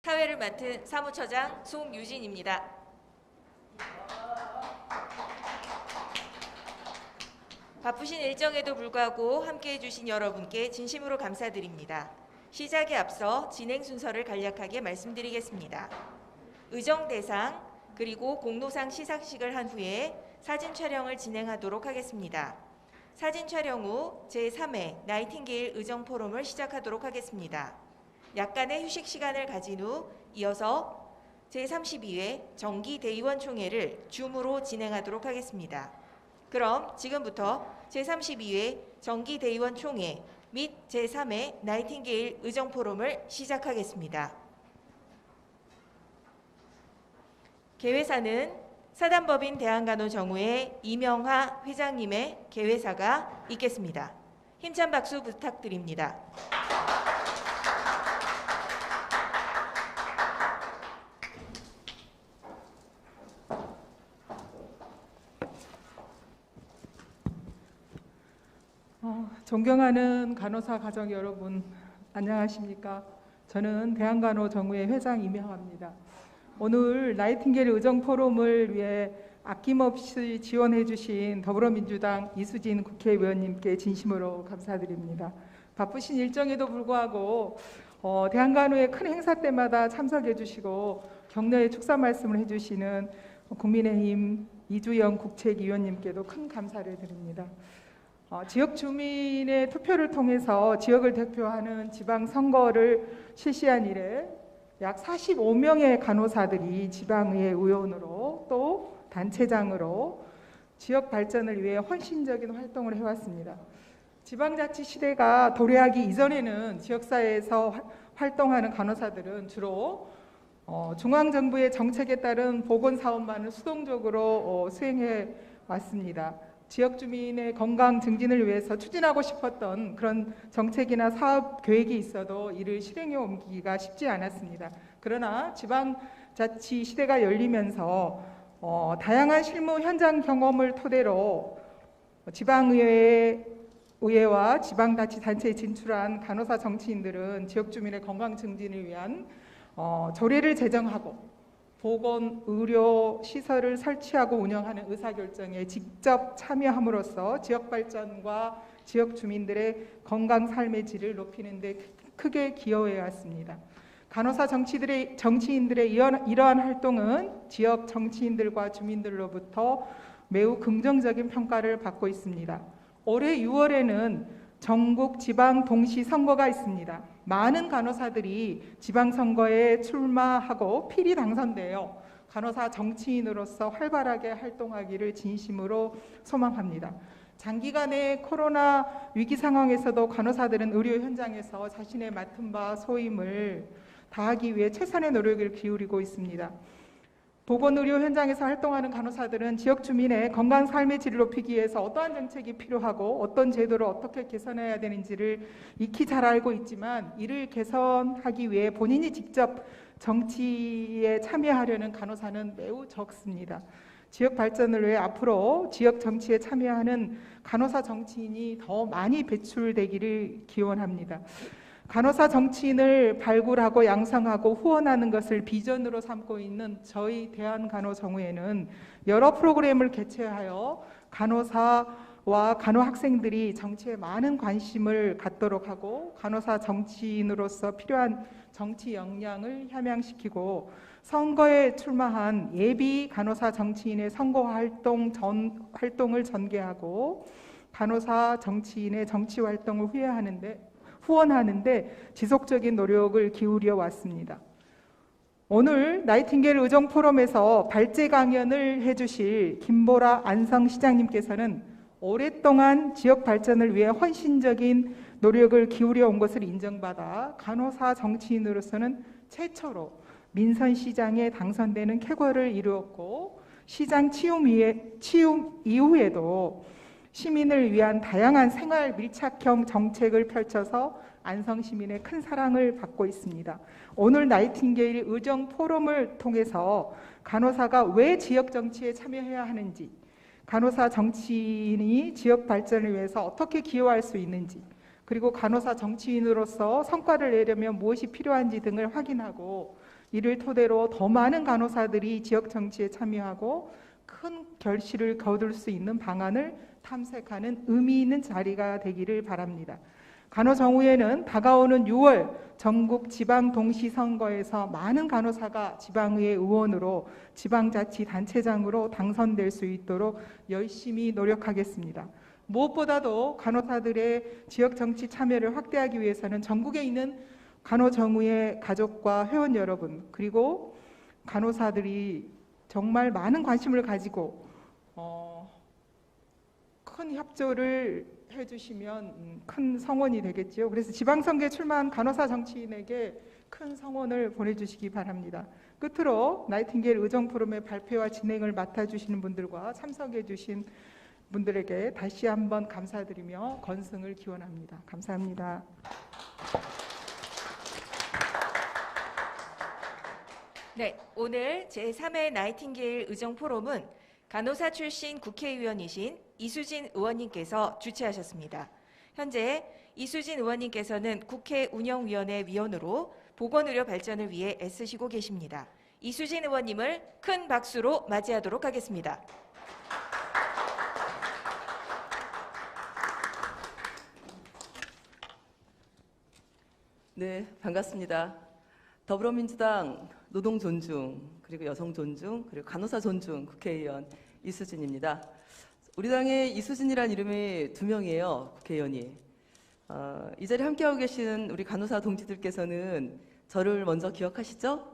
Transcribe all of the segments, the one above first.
사회를 맡은 사무처장 송유진입니다. 바쁘신 일정에도 불구하고 함께해 주신 여러분께 진심으로 감사드립니다. 시작에 앞서 진행 순서를 간략하게 말씀드리겠습니다. 의정 대상 그리고 공로상 시상식을 한 후에 사진 촬영을 진행하도록 하겠습니다. 사진 촬영 후 제3회 나이팅게일 의정 포럼을 시작하도록 하겠습니다. 약간의 휴식 시간을 가진 후 이어서 제32회 정기대의원 총회를 줌으로 진행하도록 하겠습니다. 그럼 지금부터 제32회 정기대의원 총회 및 제3회 나이팅게일 의정 포럼을 시작하겠습니다. 개회사는 사단법인 대한간호정우회 이명하 회장님의 개회사가 있겠습니다. 힘찬 박수 부탁드립니다. 존경하는 간호사 가족 여러분, 안녕하십니까? 저는 대한간호정우회 회장 이명하입니다. 오늘 나이팅게일 의정 포럼을 위해 아낌없이 지원해 주신 더불어민주당 이수진 국회의원님께 진심으로 감사드립니다. 바쁘신 일정에도 불구하고 대한간호의 큰 행사 때마다 참석해 주시고 격려의 축사 말씀을 해주시는 국민의힘 이주영 국책위원님께도 큰 감사를 드립니다. 지역 주민의 투표를 통해서 지역을 대표하는 지방선거를 실시한 이래 약 45명의 간호사들이 지방의회 의원으로 또 단체장으로 지역 발전을 위해 헌신적인 활동을 해왔습니다. 지방자치 시대가 도래하기 이전에는 지역사회에서 활동하는 간호사들은 주로 중앙정부의 정책에 따른 보건사업만을 수동적으로 수행해 왔습니다. 지역 주민의 건강 증진을 위해서 추진하고 싶었던 그런 정책이나 사업 계획이 있어도 이를 실행에 옮기기가 쉽지 않았습니다. 그러나 지방자치 시대가 열리면서 다양한 실무 현장 경험을 토대로 지방의회와 지방자치단체에 진출한 간호사 정치인들은 지역 주민의 건강 증진을 위한 조례를 제정하고 보건, 의료 시설을 설치하고 운영하는 의사결정에 직접 참여함으로써 지역 발전과 지역 주민들의 건강 삶의 질을 높이는 데 크게 기여해 왔습니다. 간호사 정치인들의 이러한 활동은 지역 정치인들과 주민들로부터 매우 긍정적인 평가를 받고 있습니다. 올해 6월에는 전국 지방 동시 선거가 있습니다. 많은 간호사들이 지방선거에 출마하고 필히 당선되어 간호사 정치인으로서 활발하게 활동하기를 진심으로 소망합니다. 장기간의 코로나 위기 상황에서도 간호사들은 의료 현장에서 자신의 맡은 바 소임을 다하기 위해 최선의 노력을 기울이고 있습니다. 보건의료 현장에서 활동하는 간호사들은 지역 주민의 건강 삶의 질을 높이기 위해서 어떠한 정책이 필요하고 어떤 제도를 어떻게 개선해야 되는지를 익히 잘 알고 있지만 이를 개선하기 위해 본인이 직접 정치에 참여하려는 간호사는 매우 적습니다. 지역 발전을 위해 앞으로 지역 정치에 참여하는 간호사 정치인이 더 많이 배출되기를 기원합니다. 간호사 정치인을 발굴하고 양성하고 후원하는 것을 비전으로 삼고 있는 저희 대한간호정우회는 여러 프로그램을 개최하여 간호사와 간호학생들이 정치에 많은 관심을 갖도록 하고 간호사 정치인으로서 필요한 정치 역량을 함양시키고 선거에 출마한 예비 간호사 정치인의 선거 활동을 전개하고 간호사 정치인의 정치 활동을 후원하는데 지속적인 노력을 기울여 왔습니다. 오늘 나이팅게일 의정 포럼에서 발제 강연을 해주실 김보라 안성시장님께서는 오랫동안 지역 발전을 위해 헌신적인 노력을 기울여 온 것을 인정받아 간호사 정치인으로서는 최초로 민선시장에 당선되는 쾌거를 이루었고 시장 취임 이후에도 시민을 위한 다양한 생활 밀착형 정책을 펼쳐서 안성 시민의 큰 사랑을 받고 있습니다. 오늘 나이팅게일 의정 포럼을 통해서 간호사가 왜 지역 정치에 참여해야 하는지, 간호사 정치인이 지역 발전을 위해서 어떻게 기여할 수 있는지, 그리고 간호사 정치인으로서 성과를 내려면 무엇이 필요한지 등을 확인하고 이를 토대로 더 많은 간호사들이 지역 정치에 참여하고 큰 결실을 거둘 수 있는 방안을 탐색하는 의미 있는 자리가 되기를 바랍니다. 간호정의회는 다가오는 6월 전국 지방동시선거에서 많은 간호사가 지방의회 의원으로 지방자치단체장으로 당선될 수 있도록 열심히 노력하겠습니다. 무엇보다도 간호사들의 지역정치 참여를 확대하기 위해서는 전국에 있는 간호정의회 가족과 회원 여러분, 그리고 간호사들이 정말 많은 관심을 가지고 큰 협조를 해주시면 큰 성원이 되겠지요. 그래서 지방선거에 출마한 간호사 정치인에게 큰 성원을 보내주시기 바랍니다. 끝으로 나이팅게일 의정 포럼의 발표와 진행을 맡아주시는 분들과 참석해주신 분들에게 다시 한번 감사드리며 건승을 기원합니다. 감사합니다. 네, 오늘 제3회 나이팅게일 의정 포럼은 간호사 출신 국회의원이신 이수진 의원님께서 주최하셨습니다. 현재 이수진 의원님께서는 국회 운영위원회 위원으로 보건의료 발전을 위해 애쓰시고 계십니다. 이수진 의원님을 큰 박수로 맞이하도록 하겠습니다. 네, 반갑습니다. 더불어민주당 노동 존중, 그리고 여성 존중, 그리고 간호사 존중 국회의원 이수진입니다. 우리 당에 이수진이라는 이름이 2명이에요, 국회의원이. 이 자리에 함께하고 계신 우리 간호사 동지들께서는 저를 먼저 기억하시죠?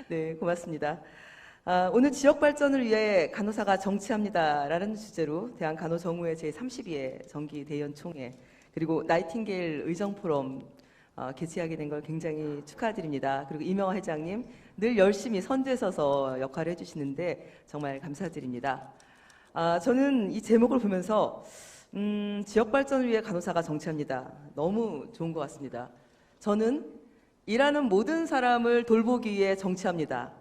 네, 고맙습니다. 오늘 지역 발전을 위해 간호사가 정치합니다라는 주제로 대한간호정의회 제32회 정기 대의원총회 그리고 나이팅게일 의정포럼 개최하게 된 걸 굉장히 축하드립니다. 그리고 이명화 회장님 늘 열심히 선두에 서서 역할을 해주시는데 정말 감사드립니다. 저는 이 제목을 보면서 지역 발전을 위해 간호사가 정치합니다. 너무 좋은 것 같습니다. 저는 일하는 모든 사람을 돌보기 위해 정치합니다.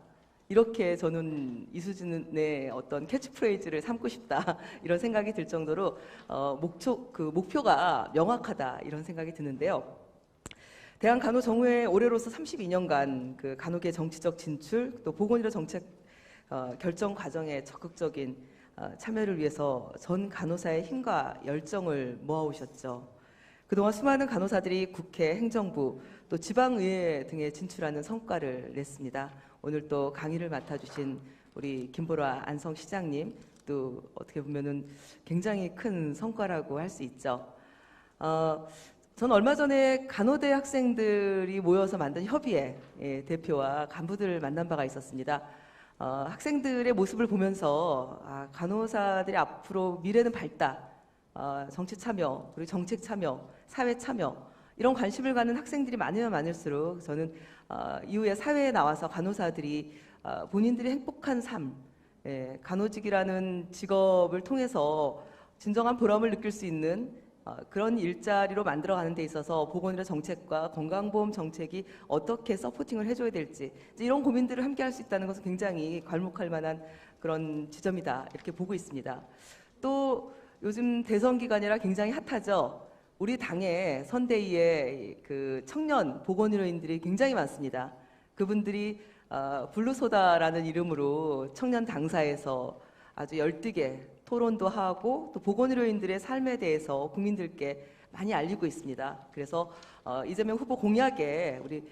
이렇게 저는 이수진의 어떤 캐치프레이즈를 삼고 싶다 이런 생각이 들 정도로 목표가 명확하다 이런 생각이 드는데요. 대한간호정의회 올해로서 32년간 그 간호계 정치적 진출 또 보건의료 정책 결정 과정에 적극적인 참여를 위해서 전 간호사의 힘과 열정을 모아오셨죠. 그동안 수많은 간호사들이 국회, 행정부, 또 지방의회 등에 진출하는 성과를 냈습니다. 오늘 또 강의를 맡아주신 우리 김보라 안성시장님 또 어떻게 보면은 굉장히 큰 성과라고 할 수 있죠. 저는 얼마 전에 간호대 학생들이 모여서 만든 협의회 대표와 간부들을 만난 바가 있었습니다. 학생들의 모습을 보면서 간호사들이 앞으로 미래는 밝다, 정치 참여, 그리고 정책 참여, 사회 참여 이런 관심을 갖는 학생들이 많으면 많을수록 저는 이후에 사회에 나와서 간호사들이 본인들의 행복한 삶, 간호직이라는 직업을 통해서 진정한 보람을 느낄 수 있는 그런 일자리로 만들어가는 데 있어서 보건의료 정책과 건강보험 정책이 어떻게 서포팅을 해줘야 될지 이런 고민들을 함께 할 수 있다는 것은 굉장히 괄목할 만한 그런 지점이다 이렇게 보고 있습니다. 또 요즘 대선 기간이라 굉장히 핫하죠. 우리 당의 선대위에 그 청년 보건의료인들이 굉장히 많습니다. 그분들이 블루소다라는 이름으로 청년 당사에서 아주 열띠게 토론도 하고 또 보건의료인들의 삶에 대해서 국민들께 많이 알리고 있습니다. 그래서 이재명 후보 공약에 우리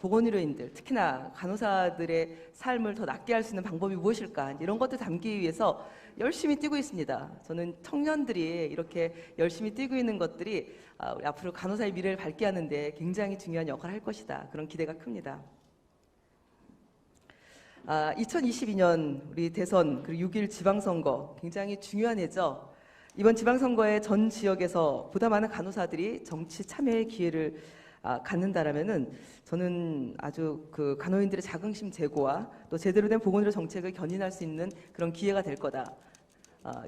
보건의료인들 특히나 간호사들의 삶을 더 낫게 할 수 있는 방법이 무엇일까 이런 것들 담기 위해서 열심히 뛰고 있습니다. 저는 청년들이 이렇게 열심히 뛰고 있는 것들이 우리 앞으로 간호사의 미래를 밝게 하는데 굉장히 중요한 역할을 할 것이다. 그런 기대가 큽니다. 2022년 우리 대선 그리고 6.1 지방선거 굉장히 중요한 해죠. 이번 지방선거에 전 지역에서 보다 많은 간호사들이 정치 참여의 기회를 갖는다라면은 저는 아주 그 간호인들의 자긍심 제고와 또 제대로 된 보건의료 정책을 견인할 수 있는 그런 기회가 될 거다.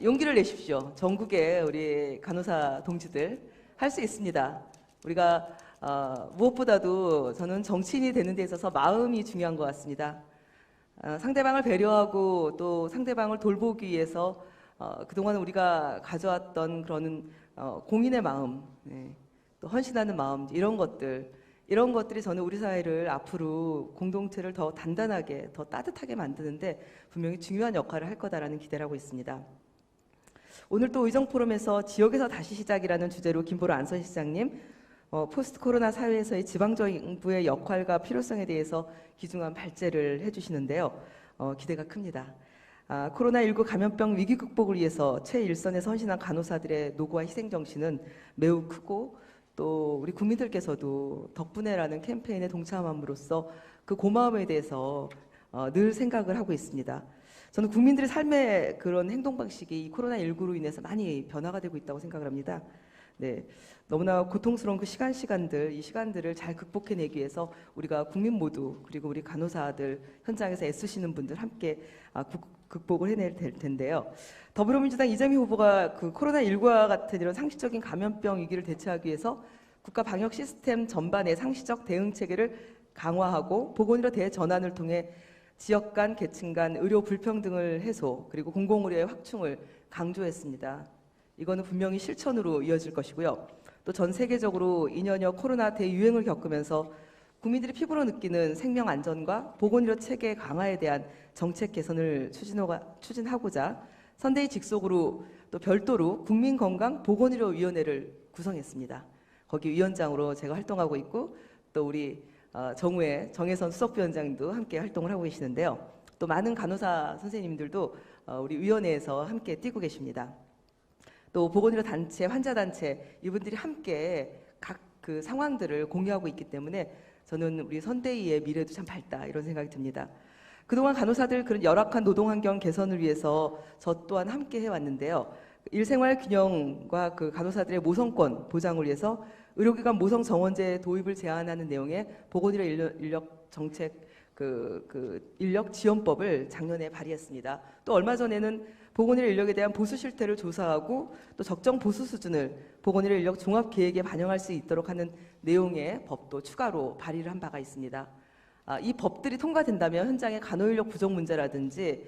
용기를 내십시오. 전국의 우리 간호사 동지들 할 수 있습니다. 우리가 무엇보다도 저는 정치인이 되는 데 있어서 마음이 중요한 것 같습니다. 상대방을 배려하고 또 상대방을 돌보기 위해서 그동안 우리가 가져왔던 그런 공인의 마음, 또 헌신하는 마음 이런 것들 이런 것들이 저는 우리 사회를 앞으로 공동체를 더 단단하게, 더 따뜻하게 만드는데 분명히 중요한 역할을 할 거다라는 기대를 하고 있습니다. 오늘 또 의정 포럼에서 지역에서 다시 시작이라는 주제로 김보라 안선시장님 포스트 코로나 사회에서의 지방정부의 역할과 필요성에 대해서 귀중한 발제를 해주시는데요. 기대가 큽니다. 코로나19 감염병 위기 극복을 위해서 최일선에 선신한 간호사들의 노고와 희생 정신은 매우 크고 또 우리 국민들께서도 덕분에라는 캠페인에 동참함으로써 그 고마움에 대해서 늘 생각을 하고 있습니다. 저는 국민들의 삶의 그런 행동 방식이 이 코로나19로 인해서 많이 변화가 되고 있다고 생각을 합니다. 네, 너무나 고통스러운 그 시간들, 이 시간들을 잘 극복해내기 위해서 우리가 국민 모두 그리고 우리 간호사들 현장에서 애쓰시는 분들 함께 극복을 해낼 텐데요. 더불어민주당 이재명 후보가 그 코로나19와 같은 이런 상시적인 감염병 위기를 대처하기 위해서 국가 방역 시스템 전반의 상시적 대응 체계를 강화하고 보건의료 대전환을 통해 지역 간, 계층 간 의료 불평등을 해소 그리고 공공의료의 확충을 강조했습니다. 이거는 분명히 실천으로 이어질 것이고요. 또 전 세계적으로 2년여 코로나 대유행을 겪으면서 국민들이 피부로 느끼는 생명 안전과 보건의료 체계 강화에 대한 정책 개선을 추진하고자 선대위 직속으로 또 별도로 국민건강보건의료위원회를 구성했습니다. 거기 위원장으로 제가 활동하고 있고 또 우리 정우의 정혜선 수석부위원장도 함께 활동을 하고 계시는데요. 또 많은 간호사 선생님들도 우리 위원회에서 함께 뛰고 계십니다. 또 보건의료 단체, 환자 단체 이분들이 함께 각 그 상황들을 공유하고 있기 때문에 저는 우리 선대위의 미래도 참 밝다 이런 생각이 듭니다. 그동안 간호사들 그런 열악한 노동 환경 개선을 위해서 저 또한 함께 해왔는데요. 일생활 균형과 그 간호사들의 모성권 보장을 위해서 의료기관 모성 정원제 도입을 제안하는 내용의 보건의료 인력 정책 인력 지원법을 작년에 발의했습니다. 또 얼마 전에는 보건의료 인력에 대한 보수 실태를 조사하고 또 적정 보수 수준을 보건의료 인력 종합 계획에 반영할 수 있도록 하는 내용의 법도 추가로 발의를 한 바가 있습니다. 이 법들이 통과된다면 현장의 간호인력 부족 문제라든지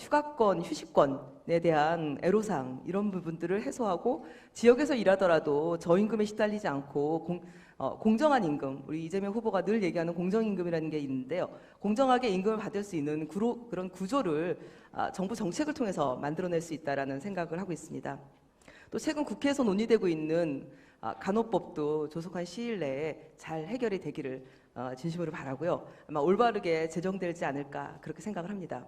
휴가권, 휴식권에 대한 애로사항 이런 부분들을 해소하고 지역에서 일하더라도 저임금에 시달리지 않고 공정한 임금, 우리 이재명 후보가 늘 얘기하는 공정임금이라는 게 있는데요. 공정하게 임금을 받을 수 있는 그런 구조를 정부 정책을 통해서 만들어낼 수 있다라는 생각을 하고 있습니다. 또 최근 국회에서 논의되고 있는 간호법도 조속한 시일 내에 잘 해결이 되기를 진심으로 바라고요. 아마 올바르게 제정되지 않을까 그렇게 생각을 합니다.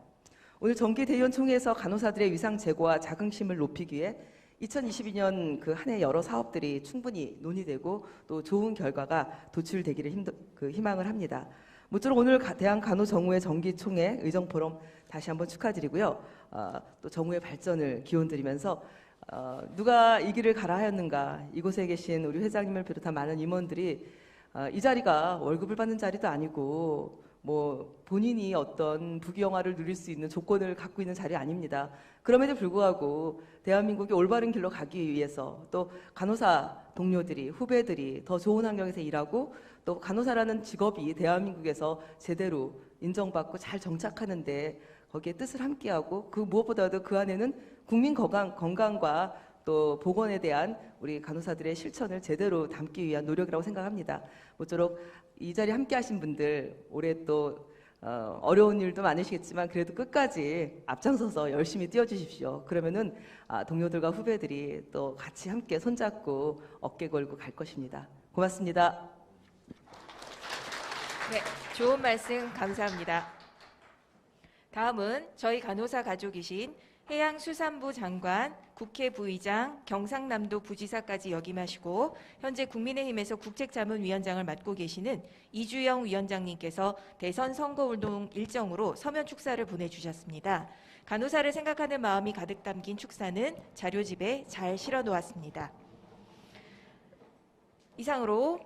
오늘 정기 대의원 총회에서 간호사들의 위상 제고와 자긍심을 높이기 위해 2022년 그 한 해 여러 사업들이 충분히 논의되고 또 좋은 결과가 도출되기를 희망을 합니다. 모쪼록 오늘 대한간호정우회 정기총회 의정포럼 다시 한번 축하드리고요. 또 정우의 발전을 기원드리면서 누가 이 길을 가라 하였는가 이곳에 계신 우리 회장님을 비롯한 많은 임원들이 이 자리가 월급을 받는 자리도 아니고 뭐 본인이 어떤 부귀영화를 누릴 수 있는 조건을 갖고 있는 자리 아닙니다. 그럼에도 불구하고 대한민국이 올바른 길로 가기 위해서 또 간호사 동료들이 후배들이 더 좋은 환경에서 일하고 또 간호사라는 직업이 대한민국에서 제대로 인정받고 잘 정착하는데 거기에 뜻을 함께하고 그 무엇보다도 그 안에는 국민 건강과 또 보건에 대한 우리 간호사들의 실천을 제대로 담기 위한 노력이라고 생각합니다. 모쪼록 이 자리에 함께 하신 분들 올해 또 어려운 일도 많으시겠지만 그래도 끝까지 앞장서서 열심히 뛰어주십시오. 그러면은 동료들과 후배들이 또 같이 함께 손잡고 어깨 걸고 갈 것입니다. 고맙습니다. 네, 좋은 말씀 감사합니다. 다음은 저희 간호사 가족이신 해양수산부 장관, 국회 부의장, 경상남도 부지사까지 역임하시고 현재 국민의힘에서 국책자문위원장을 맡고 계시는 이주영 위원장님께서 대선 선거운동 일정으로 서면 축사를 보내주셨습니다. 간호사를 생각하는 마음이 가득 담긴 축사는 자료집에 잘 실어놓았습니다. 이상으로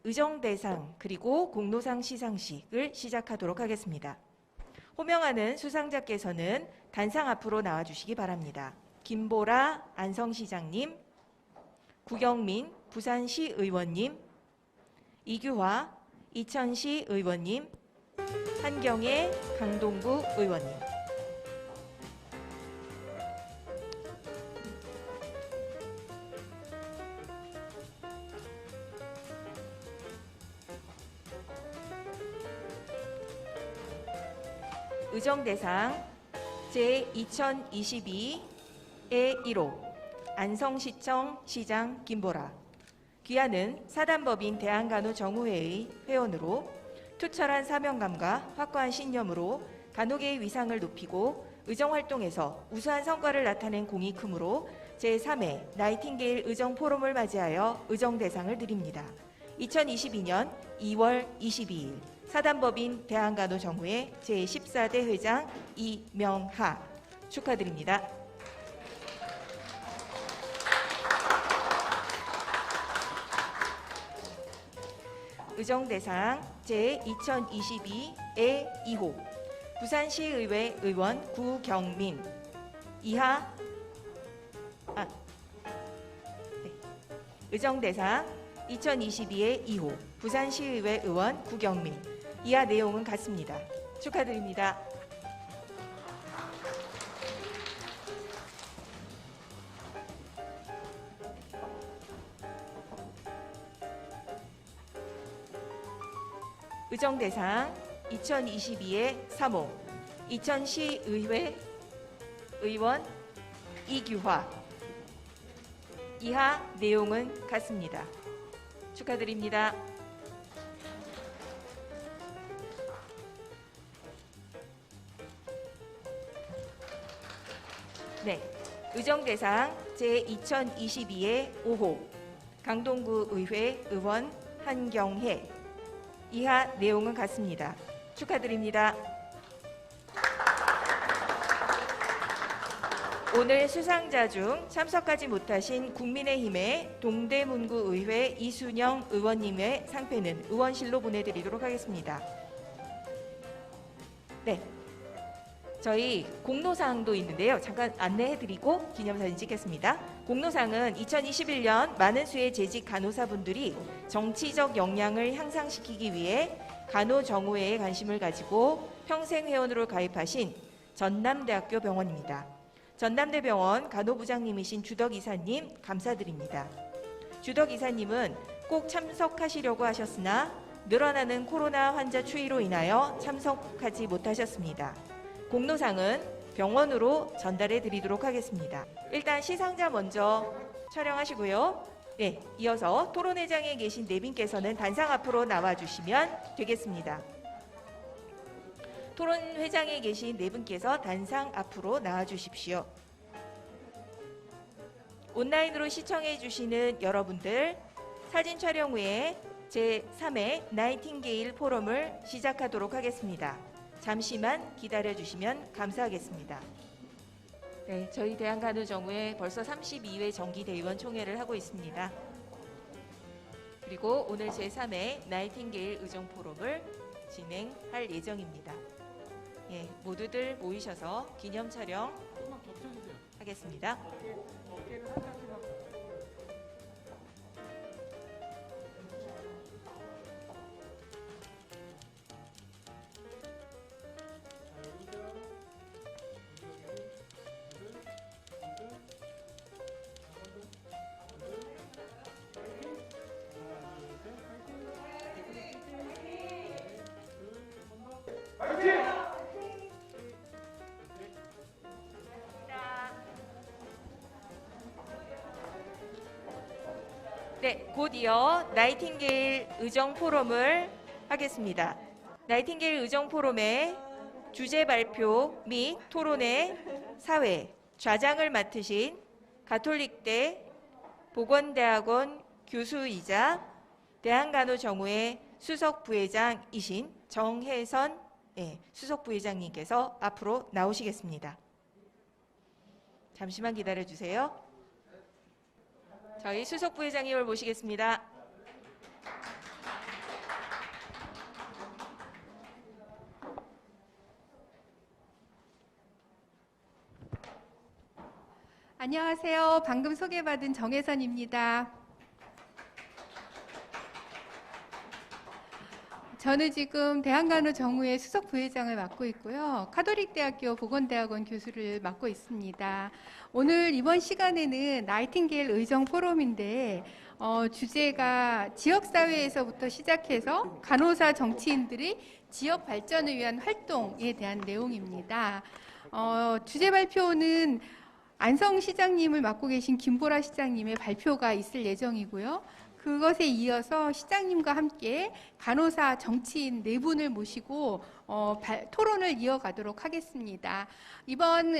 의정대상 그리고 공로상 시상식을 시작하도록 하겠습니다. 호명하는 수상자께서는 단상 앞으로 나와주시기 바랍니다. 김보라 안성시장님, 구경민 부산시 의원님, 이규화 이천시 의원님, 한경애 강동구 의원님. 의정대상 제2022의 1호 안성시청 시장 김보라. 귀하는 사단법인 대한간호정우회의 회원으로 투철한 사명감과 확고한 신념으로 간호계의 위상을 높이고 의정활동에서 우수한 성과를 나타낸 공이 크므로 제3회 나이팅게일 의정포럼을 맞이하여 의정대상을 드립니다. 2022년 2월 22일 사단법인 대한간호정우회 제14대 회장 이명하 축하드립니다. 의정대상 제2022의 2호 부산시의회 의원 구경민. 의정대상 2022의 2호 부산시의회 의원 구경민. 이하 내용은 같습니다. 축하드립니다. 의정대상 2022의 3호 이천시의회 의원 이규화. 이하 내용은 같습니다. 축하드립니다. 네, 의정대상 제2022의 5호 강동구 의회 의원 한경혜. 이하 내용은 같습니다. 축하드립니다. 오늘 수상자 중 참석하지 못하신 국민의힘의 동대문구 의회 이순영 의원님의 상패는 의원실로 보내드리도록 하겠습니다. 네, 저희 공로사항도 있는데요. 잠깐 안내해드리고 기념사진 찍겠습니다. 공로사항은 2021년 많은 수의 재직 간호사분들이 정치적 역량을 향상시키기 위해 간호정우회에 관심을 가지고 평생회원으로 가입하신 전남대학교 병원입니다. 전남대병원 간호부장님이신 주덕 이사님 감사드립니다. 주덕 이사님은 꼭 참석하시려고 하셨으나 늘어나는 코로나 환자 추이로 인하여 참석하지 못하셨습니다. 공로상은 병원으로 전달해 드리도록 하겠습니다. 일단 시상자 먼저 촬영하시고요. 네, 이어서 토론회장에 계신 네 분께서는 단상 앞으로 나와주시면 되겠습니다. 토론회장에 계신 네 분께서 단상 앞으로 나와주십시오. 온라인으로 시청해 주시는 여러분들, 사진 촬영 후에 제3회 나이팅게일 포럼을 시작하도록 하겠습니다. 잠시만 기다려 주시면 감사하겠습니다. 네, 저희 대한간호정우회 벌써 32회 정기대의원 총회를 하고 있습니다. 그리고 오늘 제3회 나이팅게일 의정포럼을 진행할 예정입니다. 예, 모두들 모이셔서 기념 촬영 하겠습니다. 네, 곧 이어 나이팅게일 의정포럼을 하겠습니다. 나이팅게일 의정포럼의 주제 발표 및 토론회 사회 좌장을 맡으신 가톨릭대 보건대학원 교수이자 대한간호정우회 수석부회장이신 정혜선 수석부회장님께서 앞으로 나오시겠습니다. 잠시만 기다려주세요. 저희 수석부회장님을 모시겠습니다. 안녕하세요. 방금 소개받은 정혜선입니다. 저는 지금 대한간호정우회 수석부회장을 맡고 있고요. 카톨릭대학교 보건대학원 교수를 맡고 있습니다. 오늘 이번 시간에는 나이팅게일 의정포럼인데 주제가 지역사회에서부터 시작해서 간호사 정치인들이 지역 발전을 위한 활동에 대한 내용입니다. 주제 발표는 안성시장님을 맡고 계신 김보라 시장님의 발표가 있을 예정이고요. 그것에 이어서 시장님과 함께 간호사 정치인 네 분을 모시고 토론을 이어가도록 하겠습니다. 이번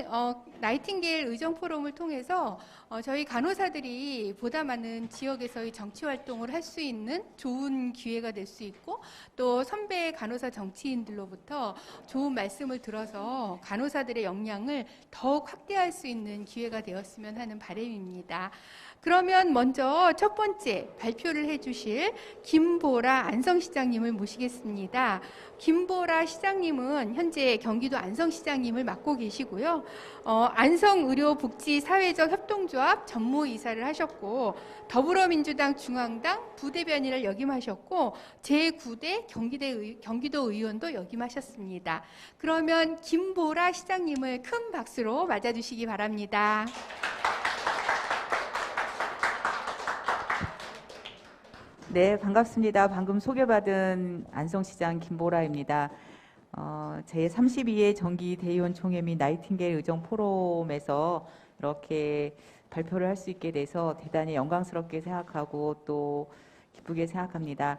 나이팅게일 의정 포럼을 통해서 저희 간호사들이 보다 많은 지역에서의 정치 활동을 할 수 있는 좋은 기회가 될 수 있고, 또 선배 간호사 정치인들로부터 좋은 말씀을 들어서 간호사들의 역량을 더욱 확대할 수 있는 기회가 되었으면 하는 바람입니다. 그러면 먼저 첫 번째 발표를 해주실 김보라 안성시장님을 모시겠습니다. 김보라 시장님은 현재 경기도 안성시장님을 맡고 계시고요. 안성의료복지사회적협동조합 전무이사를 하셨고, 더불어민주당 중앙당 부대변인을 역임하셨고, 제9대 경기도 의원도 역임하셨습니다. 그러면 김보라 시장님을 큰 박수로 맞아주시기 바랍니다. 네, 반갑습니다. 방금 소개받은 안성시장 김보라입니다. 제32회 정기 대의원 총회 및 나이팅게일 의정 포럼에서 이렇게 발표를 할 수 있게 돼서 대단히 영광스럽게 생각하고 또 기쁘게 생각합니다.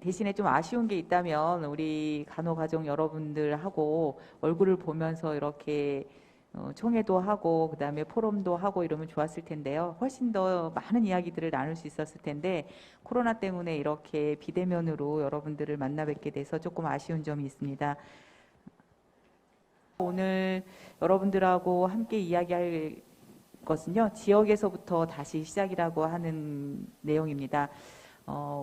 대신에 좀 아쉬운 게 있다면 우리 간호가족 여러분들하고 얼굴을 보면서 이렇게 총회도 하고 그다음에 포럼도 하고 이러면 좋았을 텐데요. 훨씬 더 많은 이야기들을 나눌 수 있었을 텐데 코로나 때문에 이렇게 비대면으로 여러분들을 만나 뵙게 돼서 조금 아쉬운 점이 있습니다. 오늘 여러분들하고 함께 이야기할 것은요, 지역에서부터 다시 시작이라고 하는 내용입니다.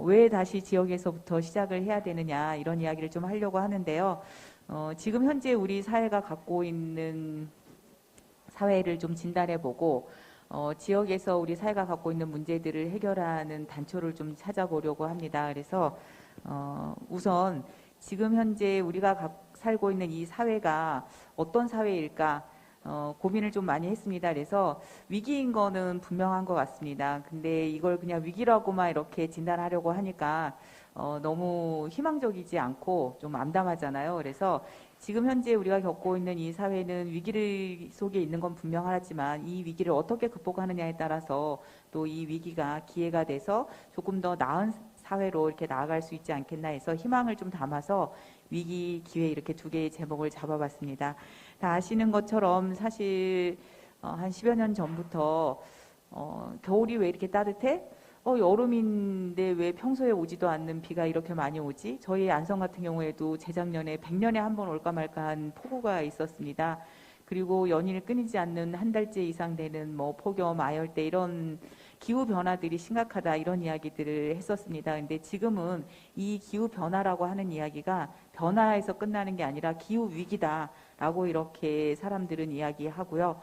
왜 다시 지역에서부터 시작을 해야 되느냐, 이런 이야기를 좀 하려고 하는데요. 지금 현재 우리 사회가 갖고 있는 사회를 좀 진단해보고 지역에서 우리 사회가 갖고 있는 문제들을 해결하는 단초를 좀 찾아보려고 합니다. 그래서 우선 지금 현재 우리가 살고 있는 이 사회가 어떤 사회일까 고민을 좀 많이 했습니다. 그래서 위기인 거는 분명한 것 같습니다. 근데 이걸 그냥 위기라고만 이렇게 진단하려고 하니까 너무 희망적이지 않고 좀 암담하잖아요. 그래서 지금 현재 우리가 겪고 있는 이 사회는 위기 속에 있는 건 분명하지만 이 위기를 어떻게 극복하느냐에 따라서 또 이 위기가 기회가 돼서 조금 더 나은 사회로 이렇게 나아갈 수 있지 않겠나 해서 희망을 좀 담아서 위기, 기회 이렇게 두 개의 제목을 잡아봤습니다. 다 아시는 것처럼 사실 한 10여 년 전부터 겨울이 왜 이렇게 따뜻해? 여름인데 왜 평소에 오지도 않는 비가 이렇게 많이 오지? 저희 안성 같은 경우에도 재작년에 100년에 한 번 올까 말까한 폭우가 있었습니다. 그리고 연일 끊이지 않는 한 달째 이상 되는 폭염, 아열대 이런 기후 변화들이 심각하다 이런 이야기들을 했었습니다. 근데 지금은 이 기후 변화라고 하는 이야기가 변화에서 끝나는 게 아니라 기후 위기다라고 이렇게 사람들은 이야기하고요.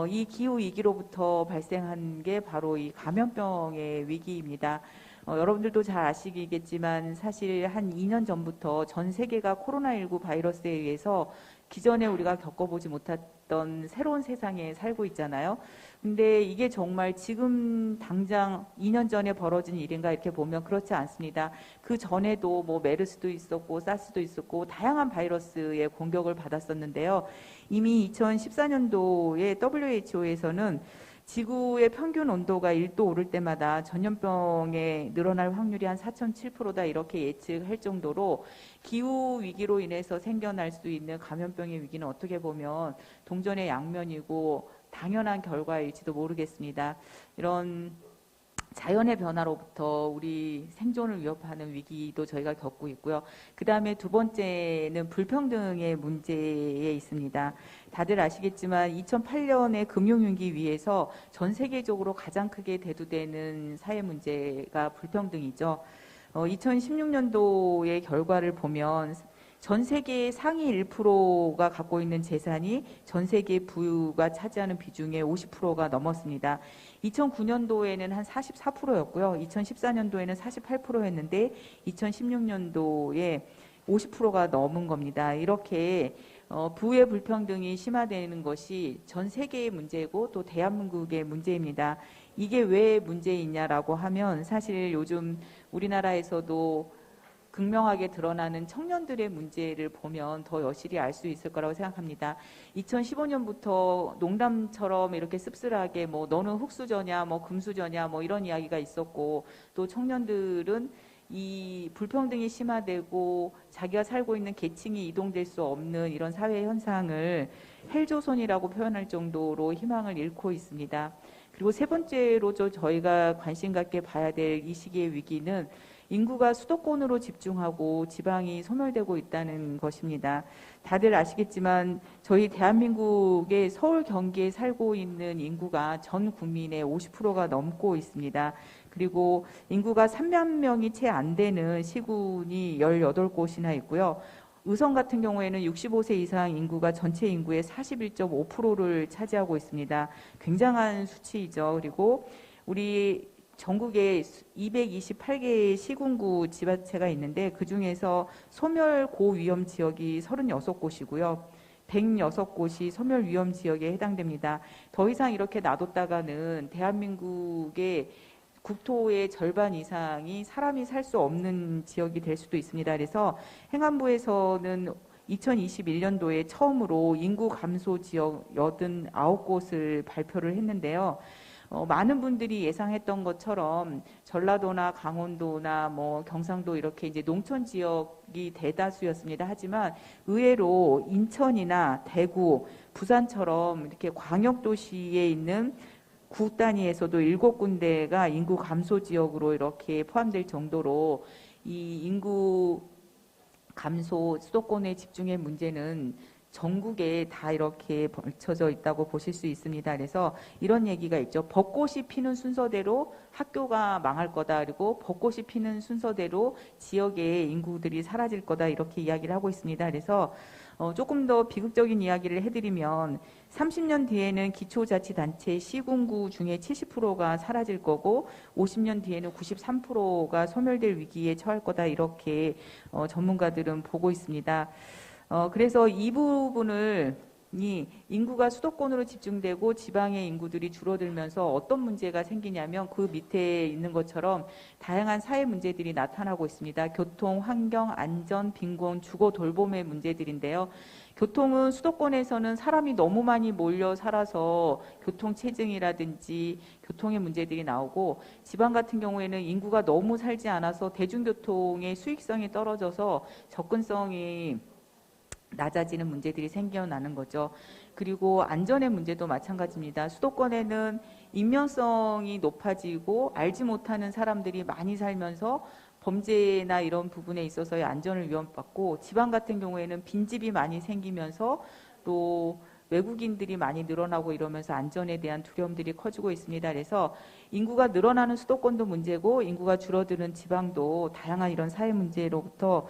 이 기후 위기로부터 발생한 게 바로 이 감염병의 위기입니다. 여러분들도 잘 아시겠지만 사실 한 2년 전부터 전 세계가 코로나19 바이러스에 의해서 기존에 우리가 겪어보지 못했던 새로운 세상에 살고 있잖아요. 근데 이게 정말 지금 당장 2년 전에 벌어진 일인가 이렇게 보면 그렇지 않습니다. 그 전에도 메르스도 있었고 사스도 있었고 다양한 바이러스의 공격을 받았었는데요. 이미 2014년도에 WHO에서는 지구의 평균 온도가 1도 오를 때마다 전염병에 늘어날 확률이 한 4.7%다 이렇게 예측할 정도로 기후 위기로 인해서 생겨날 수 있는 감염병의 위기는 어떻게 보면 동전의 양면이고 당연한 결과일지도 모르겠습니다. 이런 자연의 변화로부터 우리 생존을 위협하는 위기도 저희가 겪고 있고요. 그 다음에 두 번째는 불평등의 문제에 있습니다. 다들 아시겠지만 2008년에 금융위기 위에서 전 세계적으로 가장 크게 대두되는 사회 문제가 불평등이죠. 2016년도의 결과를 보면 전 세계의 상위 1%가 갖고 있는 재산이 전 세계 부유가 차지하는 비중의 50%가 넘었습니다. 2009년도에는 한 44%였고요. 2014년도에는 48%였는데 2016년도에 50%가 넘은 겁니다. 이렇게 부의 불평등이 심화되는 것이 전 세계의 문제고 또 대한민국의 문제입니다. 이게 왜 문제이냐라고 하면 사실 요즘 우리나라에서도 극명하게 드러나는 청년들의 문제를 보면 더 여실히 알 수 있을 거라고 생각합니다. 2015년부터 농담처럼 이렇게 씁쓸하게 뭐 너는 흙수저냐 뭐 금수저냐 뭐 이런 이야기가 있었고, 또 청년들은 이 불평등이 심화되고 자기가 살고 있는 계층이 이동될 수 없는 이런 사회 현상을 헬조선이라고 표현할 정도로 희망을 잃고 있습니다. 그리고 세 번째로 저희가 관심 갖게 봐야 될 이 시기의 위기는 인구가 수도권으로 집중하고 지방이 소멸되고 있다는 것입니다. 다들 아시겠지만 저희 대한민국의 서울, 경기에 살고 있는 인구가 전 국민의 50%가 넘고 있습니다. 그리고 인구가 3만 명이 채 안 되는 시군이 18곳이나 있고요. 의성 같은 경우에는 65세 이상 인구가 전체 인구의 41.5%를 차지하고 있습니다. 굉장한 수치이죠. 그리고 우리 전국에 228개의 시군구 지자체가 있는데 그중에서 소멸 고위험 지역이 36곳이고요. 106곳이 소멸 위험 지역에 해당됩니다. 더 이상 이렇게 놔뒀다가는 대한민국의 국토의 절반 이상이 사람이 살 수 없는 지역이 될 수도 있습니다. 그래서 행안부에서는 2021년도에 처음으로 인구 감소 지역 89곳을 발표를 했는데요. 많은 분들이 예상했던 것처럼 전라도나 강원도나 뭐 경상도 이렇게 이제 농촌 지역이 대다수였습니다. 하지만 의외로 인천이나 대구, 부산처럼 이렇게 광역 도시에 있는 구 단위에서도 7군데가 인구 감소 지역으로 이렇게 포함될 정도로 이 인구 감소 수도권의 집중의 문제는 전국에 다 이렇게 벌쳐져 있다고 보실 수 있습니다. 그래서 이런 얘기가 있죠. 벚꽃이 피는 순서대로 학교가 망할 거다. 그리고 벚꽃이 피는 순서대로 지역의 인구들이 사라질 거다. 이렇게 이야기를 하고 있습니다. 그래서 조금 더 비극적인 이야기를 해드리면 30년 뒤에는 기초자치단체 시군구 중에 70%가 사라질 거고 50년 뒤에는 93%가 소멸될 위기에 처할 거다. 이렇게 전문가들은 보고 있습니다. 그래서 이 부분을 인구가 수도권으로 집중되고 지방의 인구들이 줄어들면서 어떤 문제가 생기냐면 그 밑에 있는 것처럼 다양한 사회 문제들이 나타나고 있습니다. 교통, 환경, 안전, 빈곤, 주거 돌봄의 문제들인데요. 교통은 수도권에서는 사람이 너무 많이 몰려 살아서 교통체증이라든지 교통의 문제들이 나오고, 지방 같은 경우에는 인구가 너무 살지 않아서 대중교통의 수익성이 떨어져서 접근성이 낮아지는 문제들이 생겨나는 거죠. 그리고 안전의 문제도 마찬가지입니다. 수도권에는 인명성이 높아지고 알지 못하는 사람들이 많이 살면서 범죄나 이런 부분에 있어서의 안전을 위협받고, 지방 같은 경우에는 빈집이 많이 생기면서 또 외국인들이 많이 늘어나고 이러면서 안전에 대한 두려움들이 커지고 있습니다. 그래서 인구가 늘어나는 수도권도 문제고 인구가 줄어드는 지방도 다양한 이런 사회 문제로부터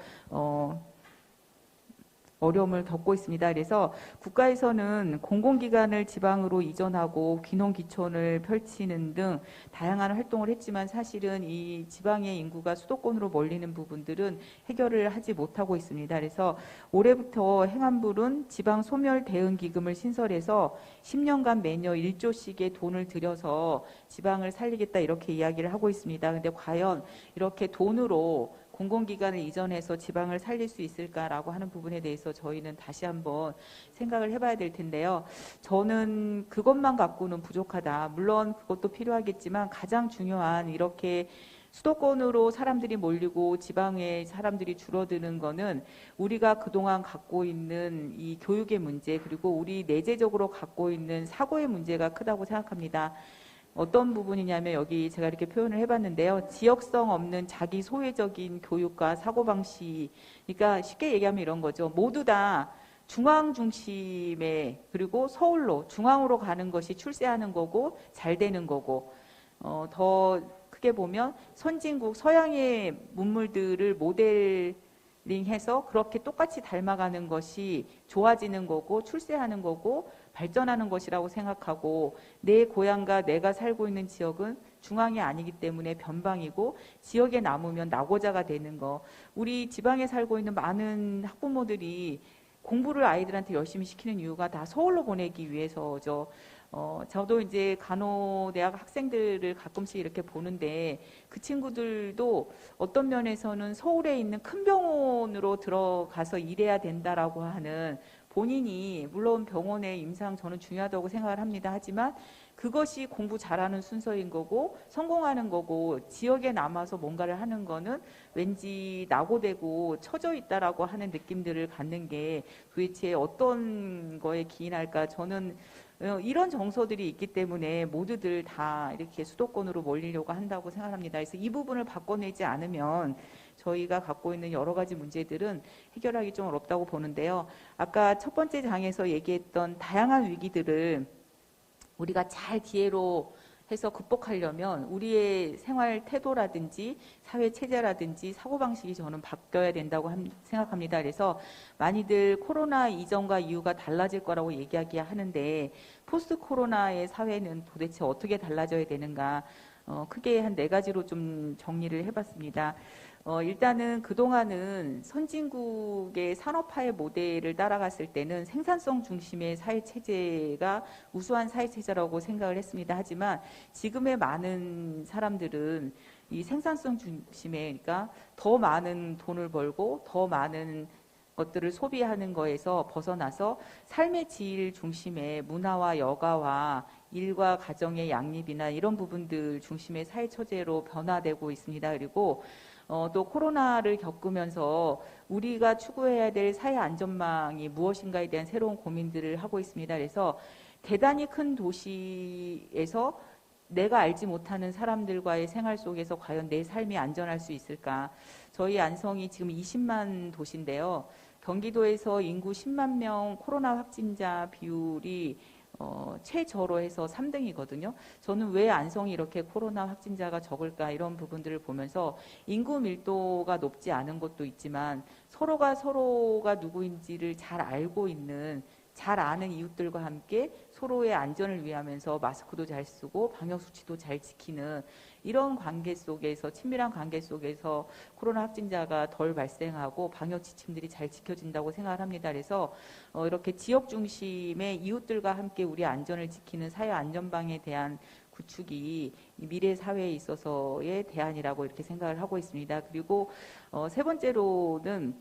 어려움을 겪고 있습니다. 그래서 국가에서는 공공기관을 지방으로 이전하고 귀농귀촌을 펼치는 등 다양한 활동을 했지만 사실은 이 지방의 인구가 수도권으로 몰리는 부분들은 해결을 하지 못하고 있습니다. 그래서 올해부터 행안부는 지방 소멸 대응 기금을 신설해서 10년간 매년 1조씩의 돈을 들여서 지방을 살리겠다 이렇게 이야기를 하고 있습니다. 근데 과연 이렇게 돈으로 공공기관을 이전해서 지방을 살릴 수 있을까라고 하는 부분에 대해서 저희는 다시 한번 생각을 해봐야 될 텐데요. 저는 그것만 갖고는 부족하다. 물론 그것도 필요하겠지만 가장 중요한 이렇게 수도권으로 사람들이 몰리고 지방에 사람들이 줄어드는 거는 우리가 그동안 갖고 있는 이 교육의 문제, 그리고 우리 내재적으로 갖고 있는 사고의 문제가 크다고 생각합니다. 어떤 부분이냐면 여기 제가 이렇게 표현을 해봤는데요. 지역성 없는 자기 소외적인 교육과 사고방식. 그러니까 쉽게 얘기하면 이런 거죠. 모두 다 중앙 중심에, 그리고 서울로 중앙으로 가는 것이 출세하는 거고 잘 되는 거고, 더 크게 보면 선진국 서양의 문물들을 모델링해서 그렇게 똑같이 닮아가는 것이 좋아지는 거고 출세하는 거고 발전하는 것이라고 생각하고, 내 고향과 내가 살고 있는 지역은 중앙이 아니기 때문에 변방이고 지역에 남으면 낙오자가 되는 거. 우리 지방에 살고 있는 많은 학부모들이 공부를 아이들한테 열심히 시키는 이유가 다 서울로 보내기 위해서죠. 저도 이제 간호대학 학생들을 가끔씩 이렇게 보는데 그 친구들도 어떤 면에서는 서울에 있는 큰 병원으로 들어가서 일해야 된다라고 하는 본인이 물론 병원의 임상 저는 중요하다고 생각을 합니다. 하지만 그것이 공부 잘하는 순서인 거고 성공하는 거고 지역에 남아서 뭔가를 하는 거는 왠지 낙오되고 처져 있다라고 하는 느낌들을 갖는 게 도대체 어떤 거에 기인할까 저는 이런 정서들이 있기 때문에 모두들 다 이렇게 수도권으로 몰리려고 한다고 생각합니다. 그래서 이 부분을 바꿔내지 않으면 저희가 갖고 있는 여러 가지 문제들은 해결하기 좀 어렵다고 보는데요. 아까 첫 번째 장에서 얘기했던 다양한 위기들을 우리가 잘 기회로 해서 극복하려면 우리의 생활 태도라든지 사회 체제라든지 사고방식이 저는 바뀌어야 된다고 생각합니다. 그래서 많이들 코로나 이전과 이후가 달라질 거라고 얘기하기 하는데 포스트 코로나의 사회는 도대체 어떻게 달라져야 되는가 크게 한 4가지로 좀 정리를 해봤습니다. 일단은 그동안은 선진국의 산업화의 모델을 따라갔을 때는 생산성 중심의 사회체제가 우수한 사회체제라고 생각을 했습니다. 하지만 지금의 많은 사람들은 이 생산성 중심의 그러니까 더 많은 돈을 벌고 더 많은 것들을 소비하는 거에서 벗어나서 삶의 질 중심의 문화와 여가와 일과 가정의 양립이나 이런 부분들 중심의 사회체제로 변화되고 있습니다. 그리고 또 코로나를 겪으면서 우리가 추구해야 될 사회 안전망이 무엇인가에 대한 새로운 고민들을 하고 있습니다. 그래서 대단히 큰 도시에서 내가 알지 못하는 사람들과의 생활 속에서 과연 내 삶이 안전할 수 있을까? 저희 안성이 지금 20만 도시인데요. 경기도에서 인구 10만 명 코로나 확진자 비율이 최저로 해서 3등이거든요. 저는 왜 안성이 이렇게 코로나 확진자가 적을까 이런 부분들을 보면서 인구 밀도가 높지 않은 것도 있지만 서로가 누구인지를 잘 알고 있는 잘 아는 이웃들과 함께 서로의 안전을 위하면서 마스크도 잘 쓰고 방역수칙도 잘 지키는 이런 관계 속에서 친밀한 관계 속에서 코로나 확진자가 덜 발생하고 방역 지침들이 잘 지켜진다고 생각을 합니다. 그래서 이렇게 지역 중심의 이웃들과 함께 우리 안전을 지키는 사회 안전망에 대한 구축이 미래 사회에 있어서의 대안이라고 이렇게 생각을 하고 있습니다. 그리고 세 번째로는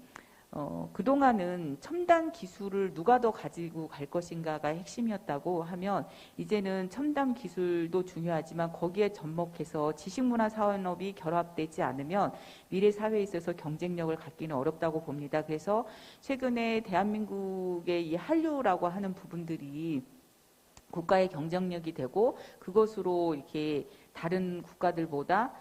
그동안은 첨단 기술을 누가 더 가지고 갈 것인가가 핵심이었다고 하면 이제는 첨단 기술도 중요하지만 거기에 접목해서 지식문화 산업이 결합되지 않으면 미래 사회에 있어서 경쟁력을 갖기는 어렵다고 봅니다. 그래서 최근에 대한민국의 이 한류라고 하는 부분들이 국가의 경쟁력이 되고 그것으로 이렇게 다른 국가들보다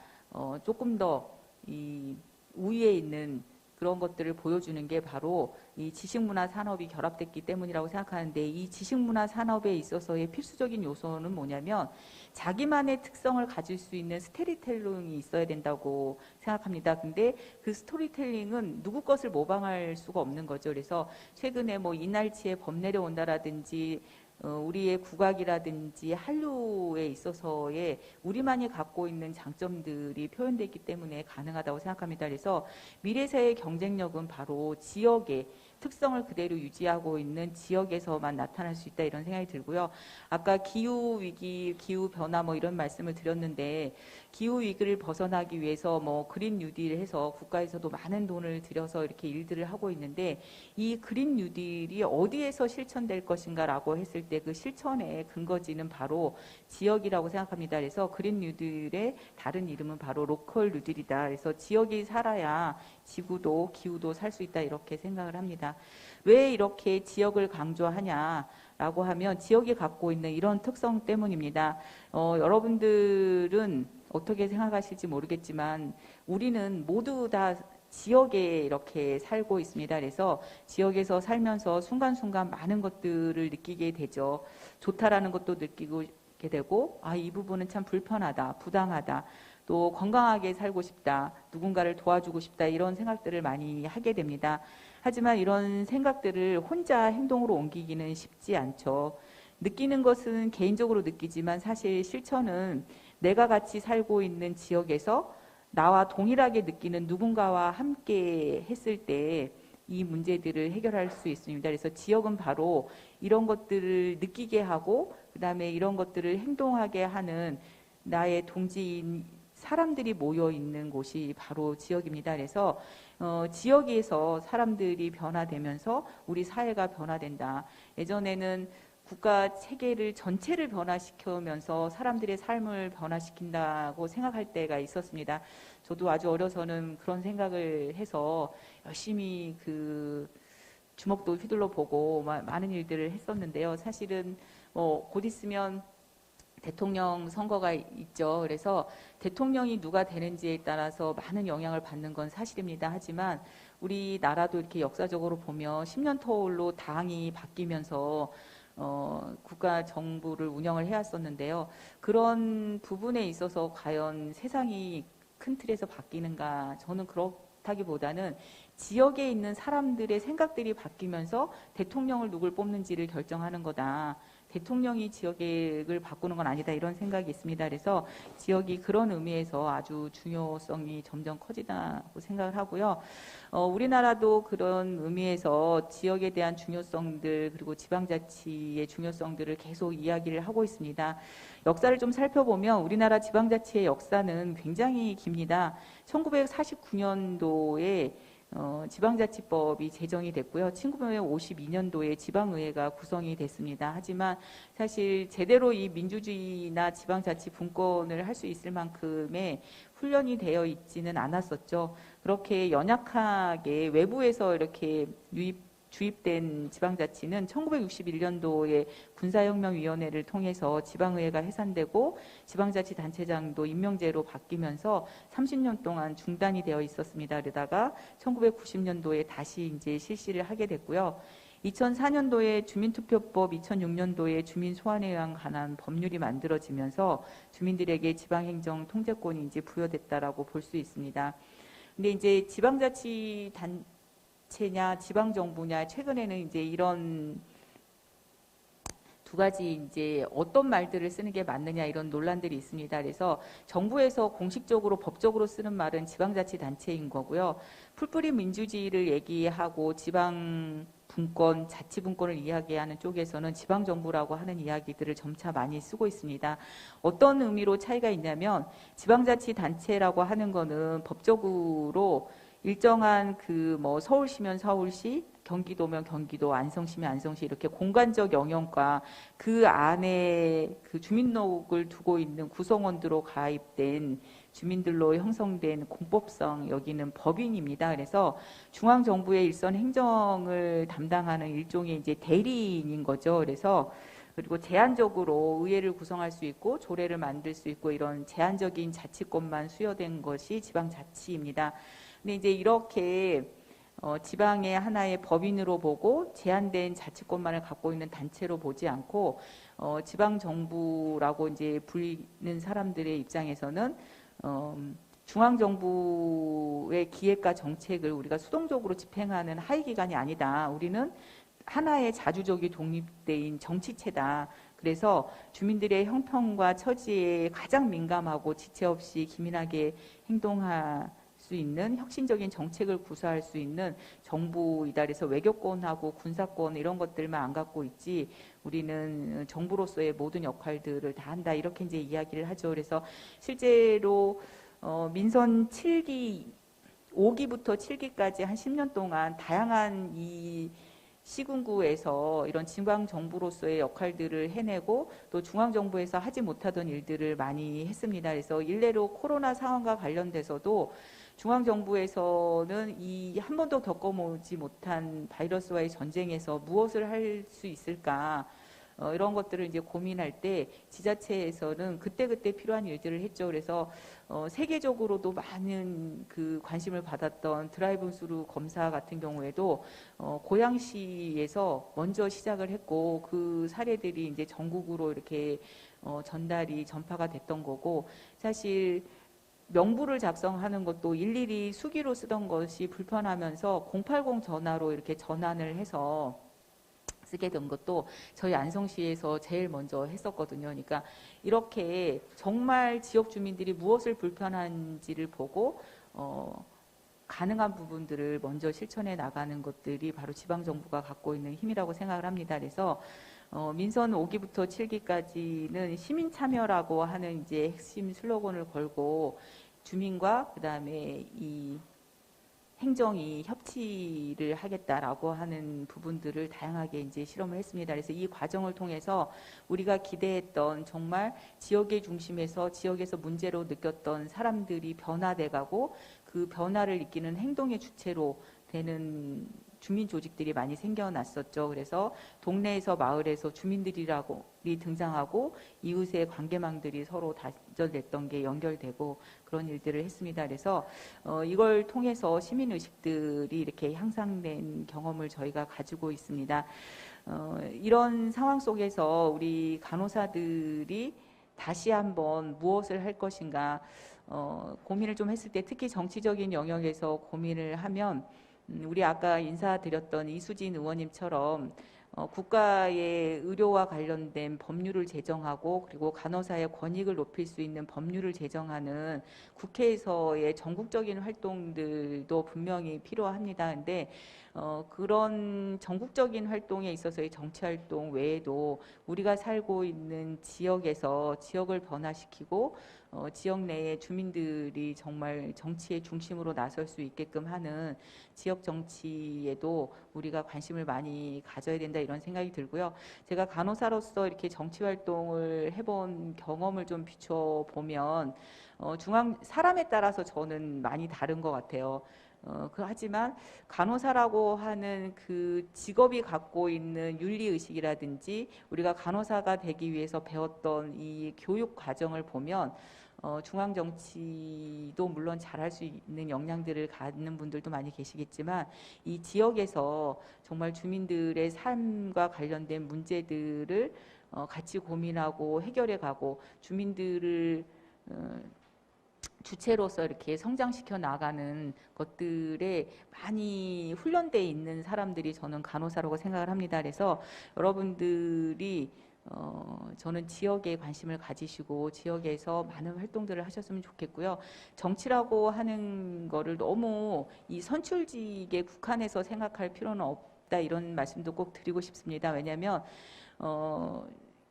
조금 더 이 우위에 있는 그런 것들을 보여주는 게 바로 이 지식문화 산업이 결합됐기 때문이라고 생각하는데 이 지식문화 산업에 있어서의 필수적인 요소는 뭐냐면 자기만의 특성을 가질 수 있는 스토리텔링이 있어야 된다고 생각합니다. 근데 그 스토리텔링은 누구 것을 모방할 수가 없는 거죠. 그래서 최근에 뭐 이날치에 범 내려온다라든지 우리의 국악이라든지 한류에 있어서의 우리만이 갖고 있는 장점들이 표현되기 때문에 가능하다고 생각합니다. 그래서 미래사회의 경쟁력은 바로 지역의 특성을 그대로 유지하고 있는 지역에서만 나타날 수 있다 이런 생각이 들고요. 아까 기후위기, 기후변화 뭐 이런 말씀을 드렸는데 기후위기를 벗어나기 위해서 뭐 그린 뉴딜 해서 국가에서도 많은 돈을 들여서 이렇게 일들을 하고 있는데 이 그린 뉴딜이 어디에서 실천될 것인가라고 했을 때 그 실천의 근거지는 바로 지역이라고 생각합니다. 그래서 그린 뉴딜의 다른 이름은 바로 로컬 뉴딜이다. 그래서 지역이 살아야 지구도 기후도 살 수 있다 이렇게 생각을 합니다. 왜 이렇게 지역을 강조하냐라고 하면 지역이 갖고 있는 이런 특성 때문입니다. 여러분들은 어떻게 생각하실지 모르겠지만 우리는 모두 다 지역에 이렇게 살고 있습니다. 그래서 지역에서 살면서 순간순간 많은 것들을 느끼게 되죠. 좋다라는 것도 느끼게 되고 이 부분은 참 불편하다, 부당하다. 또 건강하게 살고 싶다, 누군가를 도와주고 싶다 이런 생각들을 많이 하게 됩니다. 하지만 이런 생각들을 혼자 행동으로 옮기기는 쉽지 않죠. 느끼는 것은 개인적으로 느끼지만 사실 실천은 내가 같이 살고 있는 지역에서 나와 동일하게 느끼는 누군가와 함께 했을 때 이 문제들을 해결할 수 있습니다. 그래서 지역은 바로 이런 것들을 느끼게 하고 그다음에 이런 것들을 행동하게 하는 나의 동지인 사람들이 모여 있는 곳이 바로 지역입니다. 그래서 지역에서 사람들이 변화되면서 우리 사회가 변화된다. 예전에는 국가 체계를 전체를 변화시키면서 사람들의 삶을 변화시킨다고 생각할 때가 있었습니다. 저도 아주 어려서는 그런 생각을 해서 열심히 그 주먹도 휘둘러 보고 많은 일들을 했었는데요. 사실은 곧 있으면 대통령 선거가 있죠. 그래서 대통령이 누가 되는지에 따라서 많은 영향을 받는 건 사실입니다. 하지만 우리나라도 이렇게 역사적으로 보면 10년 터울로 당이 바뀌면서 국가 정부를 운영을 해왔었는데요. 그런 부분에 있어서 과연 세상이 큰 틀에서 바뀌는가? 저는 그렇다기보다는 지역에 있는 사람들의 생각들이 바뀌면서 대통령을 누굴 뽑는지를 결정하는 거다. 대통령이 지역을 바꾸는 건 아니다, 이런 생각이 있습니다. 그래서 지역이 그런 의미에서 아주 중요성이 점점 커진다고 생각을 하고요. 우리나라도 그런 의미에서 지역에 대한 중요성들 그리고 지방자치의 중요성들을 계속 이야기를 하고 있습니다. 역사를 좀 살펴보면 우리나라 지방자치의 역사는 굉장히 깁니다. 1949년도에 지방자치법이 제정이 됐고요. 1952년도에 지방의회가 구성이 됐습니다. 하지만 사실 제대로 이 민주주의나 지방자치 분권을 할 수 있을 만큼의 훈련이 되어 있지는 않았었죠. 그렇게 연약하게 외부에서 이렇게 주입된 지방자치는 1961년도에 군사혁명위원회를 통해서 지방의회가 해산되고 지방자치단체장도 임명제로 바뀌면서 30년 동안 중단이 되어 있었습니다. 그러다가 1990년도에 다시 이제 실시를 하게 됐고요. 2004년도에 주민투표법, 2006년도에 주민소환에 관한 법률이 만들어지면서 주민들에게 지방행정 통제권이 이제 부여됐다라고 볼 수 있습니다. 근데 이제 지방자치 단체냐 지방정부냐 최근에는 이제 이런 두 가지 이제 어떤 말들을 쓰는 게 맞느냐 이런 논란들이 있습니다. 그래서 정부에서 공식적으로 법적으로 쓰는 말은 지방자치단체인 거고요. 풀뿌리 민주주의를 얘기하고 지방 분권, 자치분권을 이야기하는 쪽에서는 지방정부라고 하는 이야기들을 점차 많이 쓰고 있습니다. 어떤 의미로 차이가 있냐면 지방자치단체라고 하는 거는 법적으로 일정한 그 뭐 서울시면 서울시, 경기도면 경기도, 안성시면 안성시 이렇게 공간적 영역과 그 안에 그 주민록을 두고 있는 구성원들로 가입된 주민들로 형성된 공법성 여기는 법인입니다. 그래서 중앙정부의 일선 행정을 담당하는 일종의 이제 대리인인 거죠. 그래서 그리고 제한적으로 의회를 구성할 수 있고 조례를 만들 수 있고 이런 제한적인 자치권만 수여된 것이 지방자치입니다. 근데 이제 이렇게 지방의 하나의 법인으로 보고 제한된 자치권만을 갖고 있는 단체로 보지 않고 지방 정부라고 이제 불리는 사람들의 입장에서는 중앙 정부의 기획과 정책을 우리가 수동적으로 집행하는 하위 기관이 아니다. 우리는 하나의 자주적이 독립된 정치체다. 그래서 주민들의 형편과 처지에 가장 민감하고 지체 없이 기민하게 행동할 수 있는 혁신적인 정책을 구사할 수 있는 정부이다. 그래서 외교권하고 군사권 이런 것들만 안 갖고 있지 우리는 정부로서의 모든 역할들을 다 한다. 이렇게 이제 이야기를 하죠. 그래서 실제로 민선 7기 5기부터 7기까지 한 10년 동안 다양한 이 시군구에서 이런 지방정부로서의 역할들을 해내고 또 중앙정부에서 하지 못하던 일들을 많이 했습니다. 그래서 일례로 코로나 상황과 관련돼서도 중앙정부에서는 이 한 번도 겪어보지 못한 바이러스와의 전쟁에서 무엇을 할 수 있을까 이런 것들을 이제 고민할 때 지자체에서는 그때그때 필요한 일들을 했죠. 그래서 세계적으로도 많은 그 관심을 받았던 드라이브 스루 검사 같은 경우에도 고양시에서 먼저 시작을 했고 그 사례들이 이제 전국으로 이렇게 전파가 됐던 거고 사실 명부를 작성하는 것도 일일이 수기로 쓰던 것이 불편하면서 080 전화로 이렇게 전환을 해서 쓰게 된 것도 저희 안성시에서 제일 먼저 했었거든요. 그러니까 이렇게 정말 지역 주민들이 무엇을 불편한지를 보고 가능한 부분들을 먼저 실천해 나가는 것들이 바로 지방정부가 갖고 있는 힘이라고 생각을 합니다. 그래서 민선 5기부터 7기까지는 시민 참여라고 하는 이제 핵심 슬로건을 걸고 주민과 그다음에 이 행정이 협치를 하겠다라고 하는 부분들을 다양하게 이제 실험을 했습니다. 그래서 이 과정을 통해서 우리가 기대했던 정말 지역의 중심에서 지역에서 문제로 느꼈던 사람들이 변화돼가고 그 변화를 이끄는 행동의 주체로 되는 주민 조직들이 많이 생겨났었죠. 그래서 동네에서 마을에서 주민들이라고 등장하고 이웃의 관계망들이 서로 단절됐던 게 연결되고 그런 일들을 했습니다. 그래서 이걸 통해서 시민 의식들이 이렇게 향상된 경험을 저희가 가지고 있습니다. 이런 상황 속에서 우리 간호사들이 다시 한번 무엇을 할 것인가 고민을 좀 했을 때 특히 정치적인 영역에서 고민을 하면 우리 아까 인사드렸던 이수진 의원님처럼 국가의 의료와 관련된 법률을 제정하고 그리고 간호사의 권익을 높일 수 있는 법률을 제정하는 국회에서의 전국적인 활동들도 분명히 필요합니다. 근데 그런 전국적인 활동에 있어서의 정치 활동 외에도 우리가 살고 있는 지역에서 지역을 변화시키고 지역 내의 주민들이 정말 정치의 중심으로 나설 수 있게끔 하는 지역 정치에도 우리가 관심을 많이 가져야 된다 이런 생각이 들고요. 제가 간호사로서 이렇게 정치 활동을 해본 경험을 좀 비춰보면 사람에 따라서 저는 많이 다른 것 같아요. 하지만 간호사라고 하는 그 직업이 갖고 있는 윤리의식이라든지 우리가 간호사가 되기 위해서 배웠던 이 교육 과정을 보면 중앙정치도 물론 잘할 수 있는 역량들을 갖는 분들도 많이 계시겠지만 이 지역에서 정말 주민들의 삶과 관련된 문제들을 같이 고민하고 해결해 가고 주민들을 주체로서 이렇게 성장시켜 나가는 것들에 많이 훈련되어 있는 사람들이 저는 간호사라고 생각을 합니다. 그래서 여러분들이 저는 지역에 관심을 가지시고 지역에서 많은 활동들을 하셨으면 좋겠고요. 정치라고 하는 거를 너무 이 선출직에 국한해서 생각할 필요는 없다 이런 말씀도 꼭 드리고 싶습니다. 왜냐하면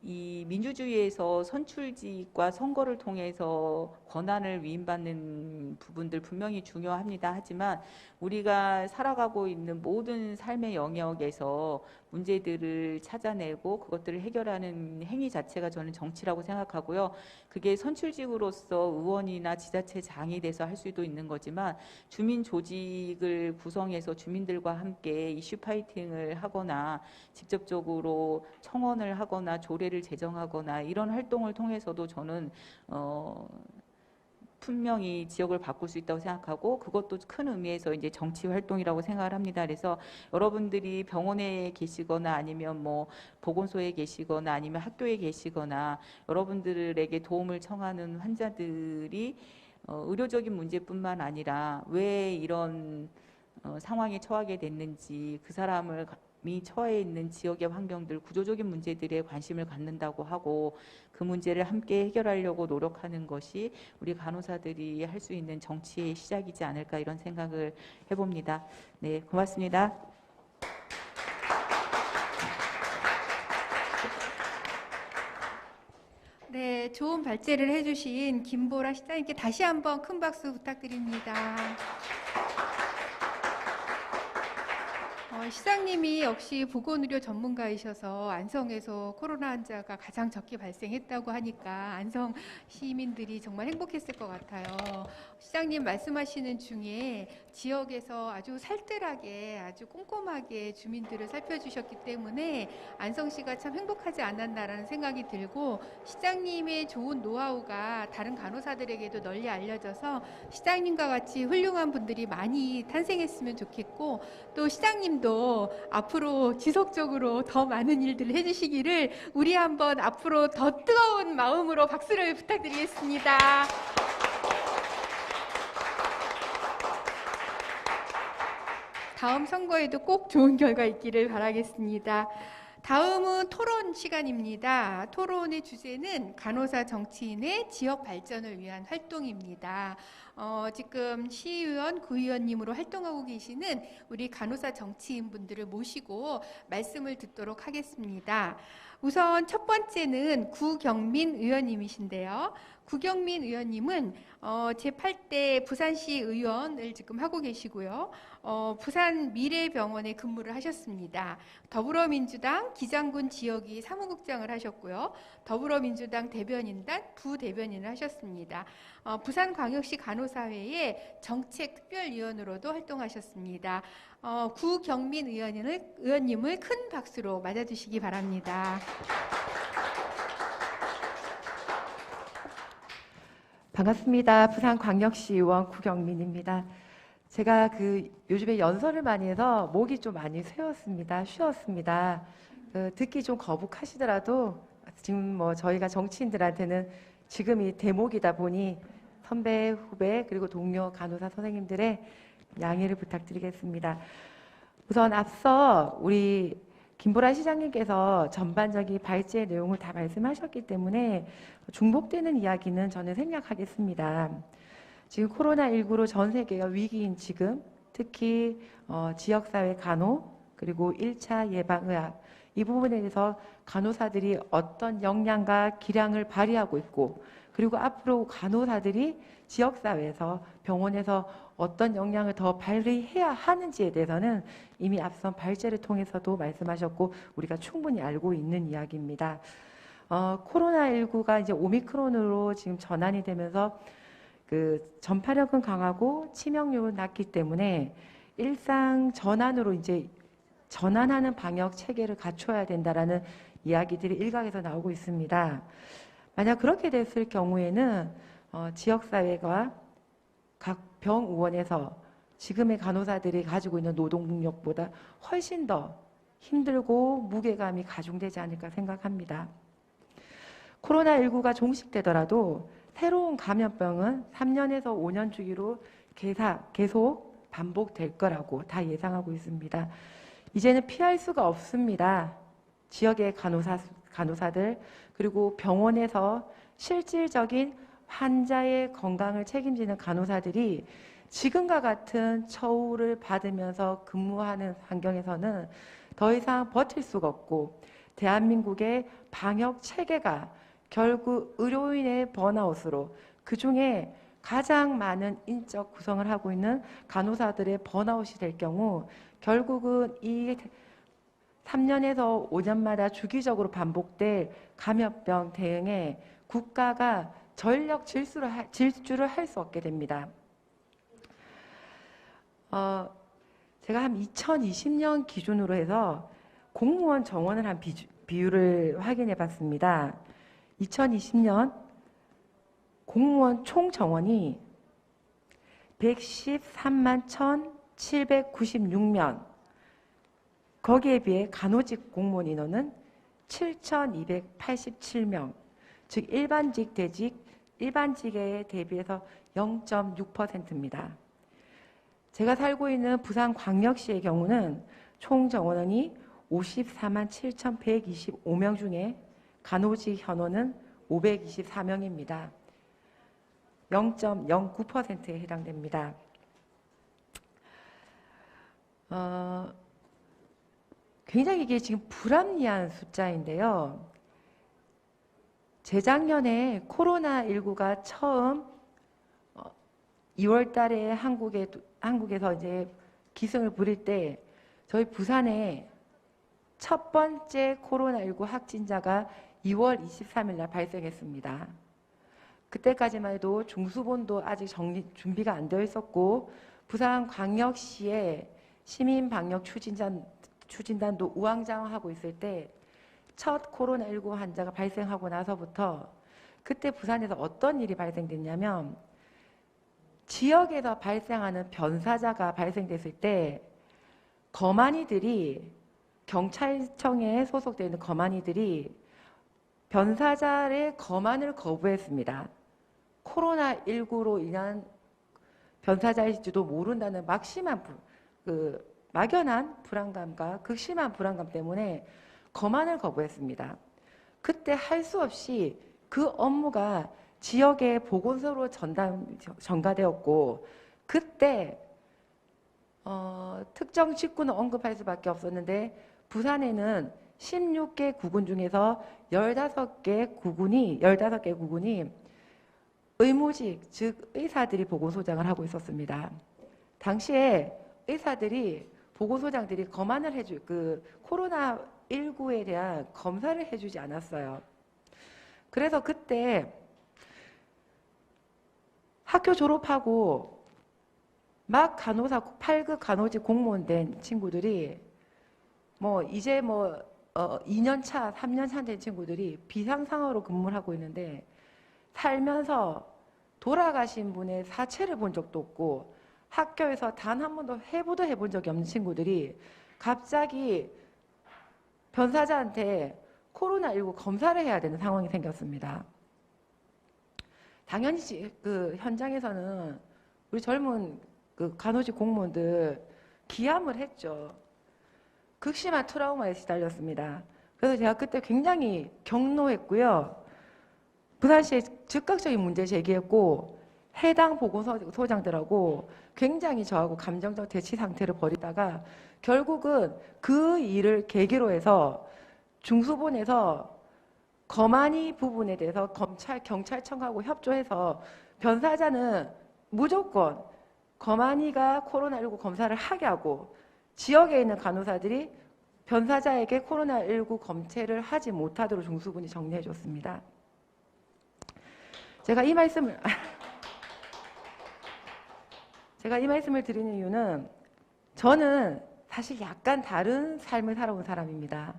이 민주주의에서 선출직과 선거를 통해서 권한을 위임받는 부분들 분명히 중요합니다. 하지만 우리가 살아가고 있는 모든 삶의 영역에서 문제들을 찾아내고 그것들을 해결하는 행위 자체가 저는 정치라고 생각하고요. 그게 선출직으로서 의원이나 지자체장이 돼서 할 수도 있는 거지만 주민 조직을 구성해서 주민들과 함께 이슈 파이팅을 하거나 직접적으로 청원을 하거나 조례를 제정하거나 이런 활동을 통해서도 저는 분명히 지역을 바꿀 수 있다고 생각하고 그것도 큰 의미에서 이제 정치 활동이라고 생각을 합니다. 그래서 여러분들이 병원에 계시거나 아니면 뭐 보건소에 계시거나 아니면 학교에 계시거나 여러분들에게 도움을 청하는 환자들이 의료적인 문제뿐만 아니라 왜 이런 상황에 처하게 됐는지 그 사람을 처해 있는 지역의 환경들, 구조적인 문제들에 관심을 갖는다고 하고 그 문제를 함께 해결하려고 노력하는 것이 우리 간호사들이 할 수 있는 정치의 시작이지 않을까 이런 생각을 해봅니다. 네, 고맙습니다. 네, 좋은 발제를 해주신 김보라 시장님께 다시 한번 큰 박수 부탁드립니다. 시장님이 역시 보건의료 전문가이셔서 안성에서 코로나 환자가 가장 적게 발생했다고 하니까 안성 시민들이 정말 행복했을 것 같아요. 시장님 말씀하시는 중에 지역에서 아주 살뜰하게 아주 꼼꼼하게 주민들을 살펴주셨기 때문에 안성시가 참 행복하지 않았나라는 생각이 들고 시장님의 좋은 노하우가 다른 간호사들에게도 널리 알려져서 시장님과 같이 훌륭한 분들이 많이 탄생했으면 좋겠고 또 시장님도 앞으로 지속적으로 더 많은 일들을 해주시기를 우리 한번 앞으로 더 뜨거운 마음으로 박수를 부탁드리겠습니다. 다음 선거에도 꼭 좋은 결과 있기를 바라겠습니다. 다음은 토론 시간입니다. 토론의 주제는 간호사 정치인의 지역 발전을 위한 활동입니다. 지금 시의원, 구의원님으로 활동하고 계시는 우리 간호사 정치인분들을 모시고 말씀을 듣도록 하겠습니다. 우선 첫 번째는 구경민 의원님이신데요. 구경민 의원님은 제8대 부산시 의원을 지금 하고 계시고요. 부산 미래병원에 근무를 하셨습니다. 더불어민주당 기장군 지역위 사무국장을 하셨고요. 더불어민주당 대변인단 부대변인을 하셨습니다. 부산광역시 간호사회의 정책특별위원으로도 활동하셨습니다. 구경민 의원님을 큰 박수로 맞아주시기 바랍니다. 반갑습니다. 부산광역시의원 구경민입니다. 제가 요즘에 연설을 많이 해서 목이 좀 많이 쉬었습니다. 듣기 좀 거북하시더라도 지금 저희가 정치인들한테는 지금이 대목이다 보니 선배, 후배 그리고 동료 간호사 선생님들의 양해를 부탁드리겠습니다. 우선 앞서 우리 김보라 시장님께서 전반적인 발제의 내용을 다 말씀하셨기 때문에 중복되는 이야기는 저는 생략하겠습니다. 지금 코로나19로 전 세계가 위기인 지금 특히 지역사회 간호 그리고 1차 예방의학 이 부분에 대해서 간호사들이 어떤 역량과 기량을 발휘하고 있고 그리고 앞으로 간호사들이 지역사회에서 병원에서 어떤 역량을 더 발휘해야 하는지에 대해서는 이미 앞선 발제를 통해서도 말씀하셨고 우리가 충분히 알고 있는 이야기입니다. 코로나19가 이제 오미크론으로 지금 전환이 되면서 전파력은 강하고 치명률은 낮기 때문에 일상 전환으로 이제 전환하는 방역 체계를 갖춰야 된다라는 이야기들이 일각에서 나오고 있습니다. 만약 그렇게 됐을 경우에는 지역사회가 각 병의원에서 지금의 간호사들이 가지고 있는 노동 능력보다 훨씬 더 힘들고 무게감이 가중되지 않을까 생각합니다. 코로나19가 종식되더라도 새로운 감염병은 3년에서 5년 주기로 계속 반복될 거라고 다 예상하고 있습니다. 이제는 피할 수가 없습니다. 지역의 간호사들 그리고 병원에서 실질적인 환자의 건강을 책임지는 간호사들이 지금과 같은 처우를 받으면서 근무하는 환경에서는 더 이상 버틸 수가 없고 대한민국의 방역 체계가 결국 의료인의 번아웃으로 그중에 가장 많은 인적 구성을 하고 있는 간호사들의 번아웃이 될 경우 결국은 이 3년에서 5년마다 주기적으로 반복될 감염병 대응에 국가가 전력 질주를 할 수 없게 됩니다. 제가 한 2020년 기준으로 해서 공무원 정원을 한 비율을 확인해 봤습니다. 2020년 공무원 총 정원이 113만 1,796명, 거기에 비해 간호직 공무원 인원은 7,287명, 즉 일반직, 대직, 일반직에 대비해서 0.6%입니다. 제가 살고 있는 부산광역시의 경우는 총 정원원이 54만 7,125명 중에 간호직 현원은 524명입니다. 0.09%에 해당됩니다. 굉장히 이게 지금 불합리한 숫자인데요. 재작년에 코로나19가 처음 2월 달에 한국에서 이제 기승을 부릴 때 저희 부산에 첫 번째 코로나19 확진자가 2월 23일 날 발생했습니다. 그때까지만 해도 중수본도 아직 준비가 안 되어 있었고 부산광역시의 시민방역 추진단도 우왕좌왕하고 있을 때 첫 코로나19 환자가 발생하고 나서부터 그때 부산에서 어떤 일이 발생됐냐면 지역에서 발생하는 변사자가 발생됐을 때 거만이들이 경찰청에 소속되어 있는 거만이들이 변사자의 거만을 거부했습니다. 코로나19로 인한 변사자일지도 모른다는 막연한 불안감과 극심한 불안감 때문에 거만을 거부했습니다. 그때 할 수 없이 그 업무가 지역의 보건소로 전가되었고 그때 특정 직군을 언급할 수밖에 없었는데 부산에는 16개 구군 중에서 15개 구군이 의무직, 즉 의사들이 보건소장을 하고 있었습니다. 당시에 의사들이 보건소장들이 검안을 코로나19에 대한 검사를 해주지 않았어요. 그래서 그때 학교 졸업하고 막 8급 간호직 공무원 된 친구들이 2년 차, 3년 차 된 친구들이 비상상으로 근무를 하고 있는데 살면서 돌아가신 분의 사체를 본 적도 없고 학교에서 단 한 번도 해보도 해본 적이 없는 친구들이 갑자기 변사자한테 코로나19 검사를 해야 되는 상황이 생겼습니다. 당연히 그 현장에서는 우리 젊은 그 간호직 공무원들 기함을 했죠. 극심한 트라우마에 시달렸습니다. 그래서 제가 그때 굉장히 격노했고요. 부산시에 즉각적인 문제 제기했고 해당 보건소장들하고 굉장히 저하고 감정적 대치 상태를 벌이다가 결국은 그 일을 계기로 해서 중수본에서 검안이 부분에 대해서 경찰청하고 협조해서 변사자는 무조건 검안이가 코로나19 검사를 하게 하고 지역에 있는 간호사들이 변사자에게 코로나19 검체를 하지 못하도록 중수본이 정리해 줬습니다. 제가 이 말씀을 드리는 이유는 저는 사실 약간 다른 삶을 살아온 사람입니다.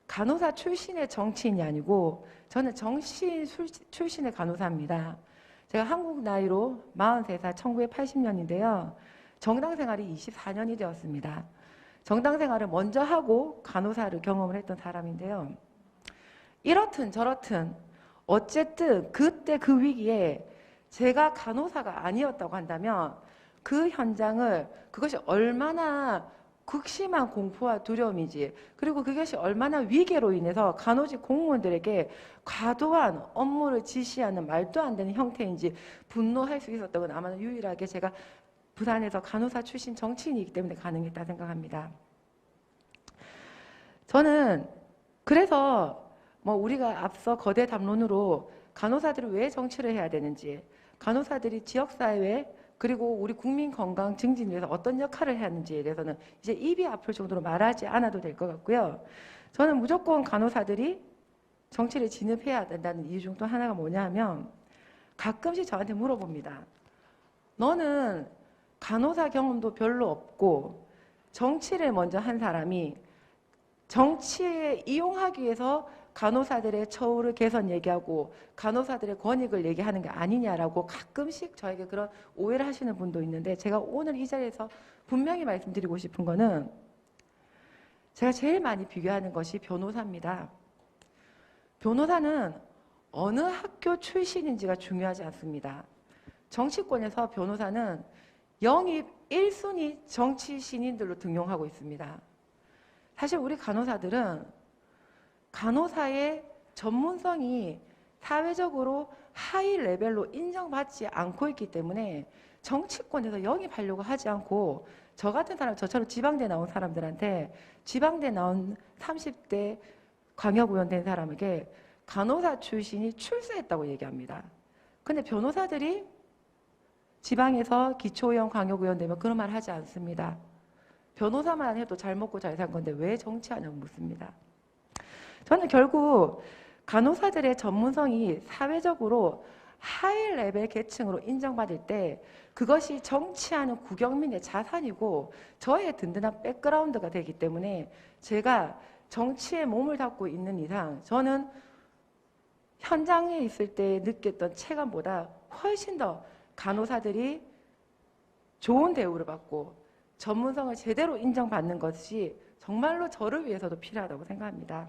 간호사 출신의 정치인이 아니고 저는 정치인 출신의 간호사입니다. 제가 한국 나이로 43살 1980년인데요. 정당 생활이 24년이 되었습니다. 정당 생활을 먼저 하고 간호사를 경험을 했던 사람인데요. 이렇든 저렇든 어쨌든 그때 그 위기에 제가 간호사가 아니었다고 한다면 그 현장을 그것이 얼마나 극심한 공포와 두려움이지 그리고 그것이 얼마나 위계로 인해서 간호직 공무원들에게 과도한 업무를 지시하는 말도 안 되는 형태인지 분노할 수 있었던 건 아마 유일하게 제가 부산에서 간호사 출신 정치인이기 때문에 가능했다 생각합니다. 저는 그래서 우리가 앞서 거대 담론으로 간호사들이 왜 정치를 해야 되는지 간호사들이 지역사회 그리고 우리 국민 건강 증진 위해서 어떤 역할을 해야 하는지에 대해서는 이제 입이 아플 정도로 말하지 않아도 될 것 같고요. 저는 무조건 간호사들이 정치를 진입해야 된다는 이유 중 또 하나가 뭐냐 하면 가끔씩 저한테 물어봅니다. 너는 간호사 경험도 별로 없고 정치를 먼저 한 사람이 정치에 이용하기 위해서 간호사들의 처우를 개선 얘기하고 간호사들의 권익을 얘기하는 게 아니냐라고 가끔씩 저에게 그런 오해를 하시는 분도 있는데 제가 오늘 이 자리에서 분명히 말씀드리고 싶은 거는 제가 제일 많이 비교하는 것이 변호사입니다. 변호사는 어느 학교 출신인지가 중요하지 않습니다. 정치권에서 변호사는 영입 1순위 정치 신인들로 등용하고 있습니다. 사실 우리 간호사들은 간호사의 전문성이 사회적으로 하이 레벨로 인정받지 않고 있기 때문에 정치권에서 영입하려고 하지 않고 저 같은 사람, 저처럼 지방대 나온 사람들한테 지방대 나온 30대 광역의원 된 사람에게 간호사 출신이 출세했다고 얘기합니다. 근데 변호사들이 지방에서 기초의원, 광역의원 되면 그런 말 하지 않습니다. 변호사만 해도 잘 먹고 잘 산 건데 왜 정치하냐고 묻습니다. 저는 결국 간호사들의 전문성이 사회적으로 하이 레벨 계층으로 인정받을 때 그것이 정치하는 구경민의 자산이고 저의 든든한 백그라운드가 되기 때문에 제가 정치에 몸을 담고 있는 이상 저는 현장에 있을 때 느꼈던 체감보다 훨씬 더 간호사들이 좋은 대우를 받고 전문성을 제대로 인정받는 것이 정말로 저를 위해서도 필요하다고 생각합니다.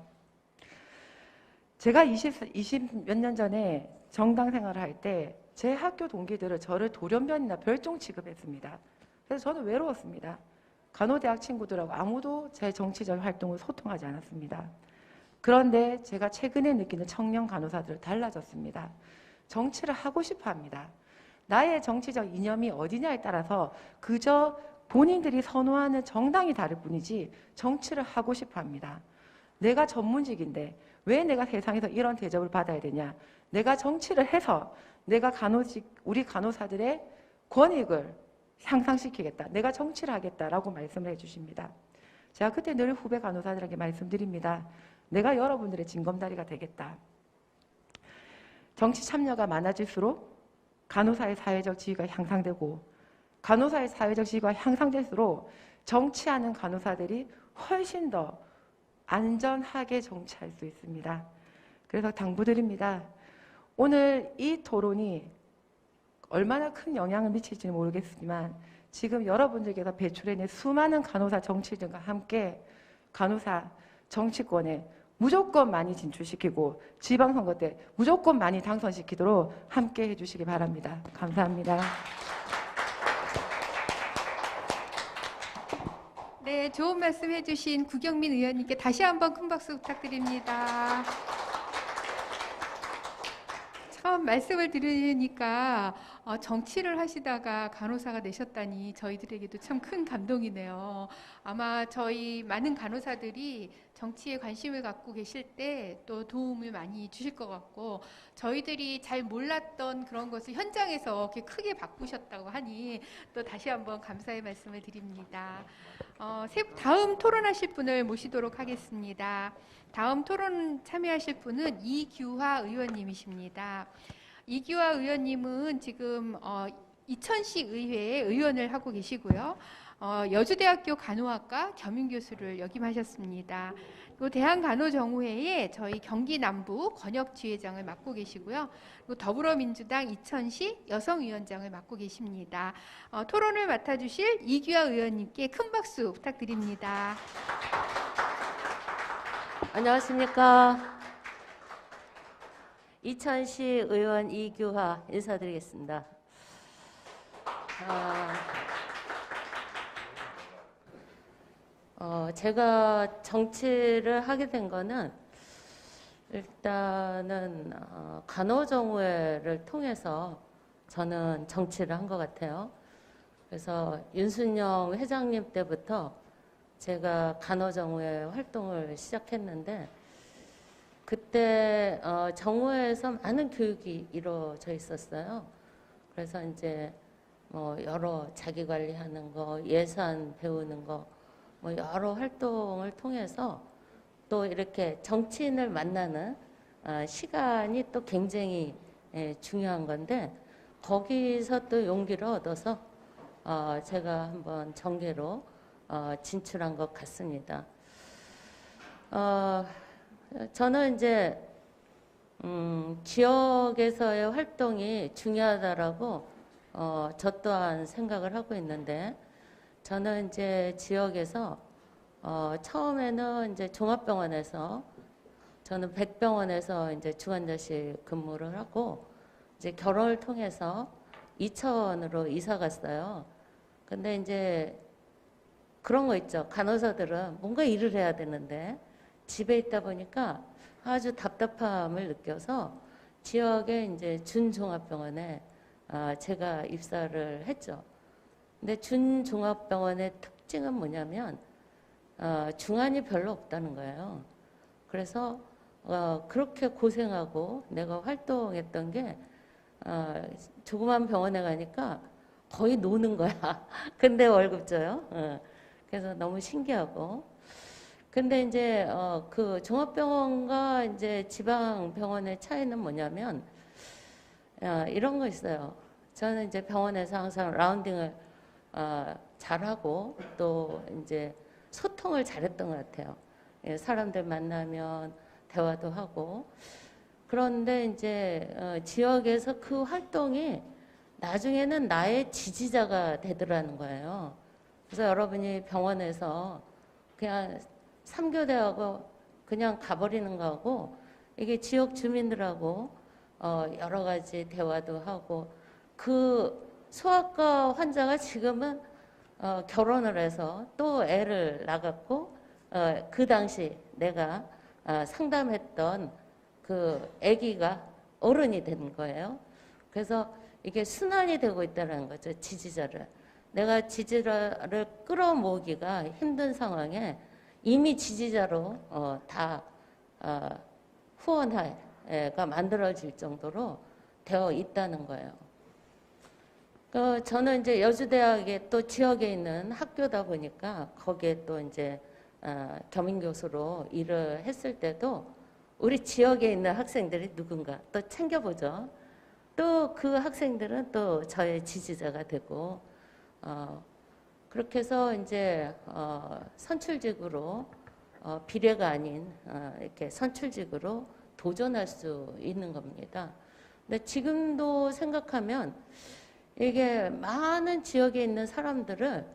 제가 20 몇 년 전에 정당 생활을 할 때 제 학교 동기들을 저를 돌연변이나 별종 취급했습니다. 그래서 저는 외로웠습니다. 간호대학 친구들하고 아무도 제 정치적 활동을 소통하지 않았습니다. 그런데 제가 최근에 느끼는 청년 간호사들은 달라졌습니다. 정치를 하고 싶어 합니다. 나의 정치적 이념이 어디냐에 따라서 그저 본인들이 선호하는 정당이 다를 뿐이지 정치를 하고 싶어 합니다. 내가 전문직인데 왜 내가 세상에서 이런 대접을 받아야 되냐? 내가 정치를 해서 내가 우리 간호사들의 권익을 향상시키겠다. 내가 정치를 하겠다라고 말씀을 해주십니다. 제가 그때 늘 후배 간호사들에게 말씀드립니다. 내가 여러분들의 징검다리가 되겠다. 정치 참여가 많아질수록 간호사의 사회적 지위가 향상되고 간호사의 사회적 지위가 향상될수록 정치하는 간호사들이 훨씬 더 안전하게 정치할 수 있습니다. 그래서 당부드립니다. 오늘 이 토론이 얼마나 큰 영향을 미칠지는 모르겠지만 지금 여러분들께서 배출해낸 수많은 간호사 정치인들과 함께 간호사 정치권에 무조건 많이 진출시키고 지방선거 때 무조건 많이 당선시키도록 함께 해주시기 바랍니다. 감사합니다. 네, 좋은 말씀 해주신 구경민 의원님께 다시 한번 큰 박수 부탁드립니다. 처음 말씀을 들으니까 정치를 하시다가 간호사가 되셨다니 저희들에게도 참 큰 감동이네요. 아마 저희 많은 간호사들이 정치에 관심을 갖고 계실 때 또 도움을 많이 주실 것 같고 저희들이 잘 몰랐던 그런 것을 현장에서 이렇게 크게 바꾸셨다고 하니 또 다시 한번 감사의 말씀을 드립니다. 다음 토론하실 분을 모시도록 하겠습니다. 다음 토론 참여하실 분은 이규화 의원님이십니다. 이규화 의원님은 지금 이천시 의회에 의원을 하고 계시고요. 여주대학교 간호학과 겸임교수를 역임하셨습니다. 또 대한간호정우회에 저희 경기 남부 권역지회장을 맡고 계시고요. 또 더불어민주당 이천시 여성위원장을 맡고 계십니다. 토론을 맡아주실 이규화 의원님께 큰 박수 부탁드립니다. 안녕하십니까. 이천시 의원 이규화 인사드리겠습니다. 제가 정치를 하게 된 거는 일단은 간호정우회를 통해서 저는 정치를 한 것 같아요. 그래서 윤순영 회장님 때부터 제가 간호정우회 활동을 시작했는데 그때 정우회에서 많은 교육이 이루어져 있었어요. 그래서 이제 뭐 여러 자기관리하는 거, 예산 배우는 거, 뭐 여러 활동을 통해서 또 이렇게 정치인을 만나는 시간이 또 굉장히 중요한 건데 거기서 또 용기를 얻어서 제가 한번 정계로 진출한 것 같습니다. 저는 이제 지역에서의 활동이 중요하다라고 저 또한 생각을 하고 있는데 저는 이제 지역에서 처음에는 이제 종합병원에서 저는 백병원에서 이제 중환자실 근무를 하고 이제 결혼을 통해서 이천으로 이사 갔어요. 근데 이제 그런 거 있죠. 간호사들은 뭔가 일을 해야 되는데 집에 있다 보니까 아주 답답함을 느껴서 지역에 이제 준종합병원에 제가 입사를 했죠. 근데 준종합병원의 특징은 뭐냐면 중환이 별로 없다는 거예요. 그래서 그렇게 고생하고 내가 활동했던 게 조그만 병원에 가니까 거의 노는 거야. 근데 월급 줘요. 그래서 너무 신기하고. 근데 이제 그 종합병원과 이제 지방병원의 차이는 뭐냐면 이런 거 있어요. 저는 이제 병원에서 항상 라운딩을 잘하고 또 이제 소통을 잘했던 것 같아요. 사람들 만나면 대화도 하고. 그런데 이제 지역에서 그 활동이 나중에는 나의 지지자가 되더라는 거예요. 그래서 여러분이 병원에서 그냥 3교대하고 그냥 가버리는 거하고 이게 지역 주민들하고 여러 가지 대화도 하고 그 소아과 환자가 지금은 결혼을 해서 또 애를 낳았고 그 당시 내가 상담했던 그 아기가 어른이 된 거예요. 그래서 이게 순환이 되고 있다는 거죠. 지지자를. 내가 지지자를 끌어모으기가 힘든 상황에 이미 지지자로 다 후원회가 만들어질 정도로 되어 있다는 거예요. 저는 이제 여주대학의 또 지역에 있는 학교다 보니까 거기에 또 이제 겸임교수로 일을 했을 때도 우리 지역에 있는 학생들이 누군가 또 챙겨보죠. 또 그 학생들은 또 저의 지지자가 되고 그렇게 해서 이제 선출직으로 비례가 아닌 이렇게 선출직으로 도전할 수 있는 겁니다. 근데 지금도 생각하면 이게 많은 지역에 있는 사람들을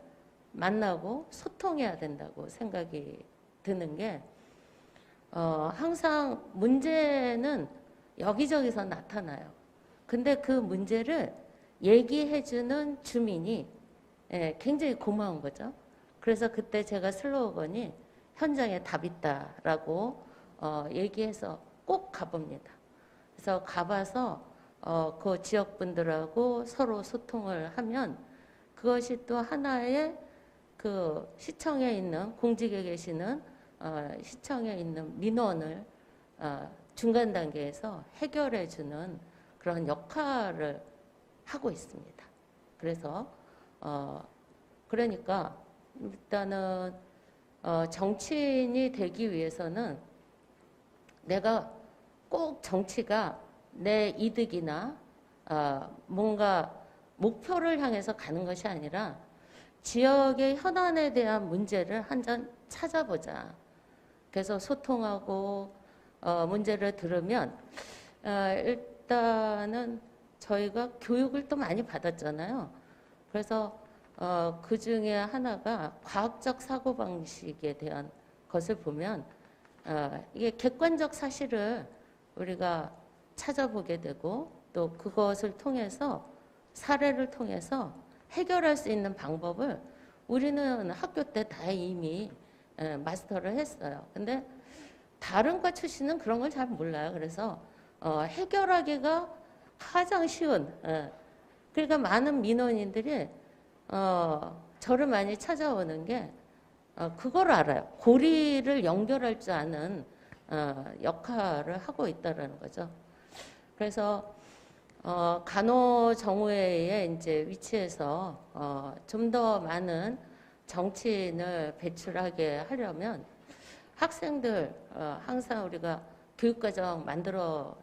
만나고 소통해야 된다고 생각이 드는 게 항상 문제는 여기저기서 나타나요. 근데 그 문제를 얘기해주는 주민이 굉장히 고마운 거죠. 그래서 그때 제가 슬로건이 현장에 답 있다라고 얘기해서 꼭 가봅니다. 그래서 가봐서 그 지역 분들하고 서로 소통을 하면 그것이 또 하나의 그 시청에 있는 공직에 계시는 시청에 있는 민원을 중간 단계에서 해결해 주는 그런 역할을 하고 있습니다. 그래서 그러니까 일단은 정치인이 되기 위해서는 내가 꼭 정치가 내 이득이나 뭔가 목표를 향해서 가는 것이 아니라 지역의 현안에 대한 문제를 한 점 찾아보자. 그래서 소통하고 문제를 들으면 일단은 저희가 교육을 또 많이 받았잖아요. 그래서 그 중에 하나가 과학적 사고방식에 대한 것을 보면 이게 객관적 사실을 우리가 찾아보게 되고 또 그것을 통해서 사례를 통해서 해결할 수 있는 방법을 우리는 학교 때 다 이미 마스터를 했어요. 근데 다른 과 출신은 그런 걸 잘 몰라요. 그래서 해결하기가 가장 쉬운 그러니까 많은 민원인들이 저를 많이 찾아오는 게 그걸 알아요. 고리를 연결할 줄 아는 역할을 하고 있다는 거죠. 그래서 간호정후회에 이제 위치해서 좀 더 많은 정치인을 배출하게 하려면 학생들 항상 우리가 교육과정 만들어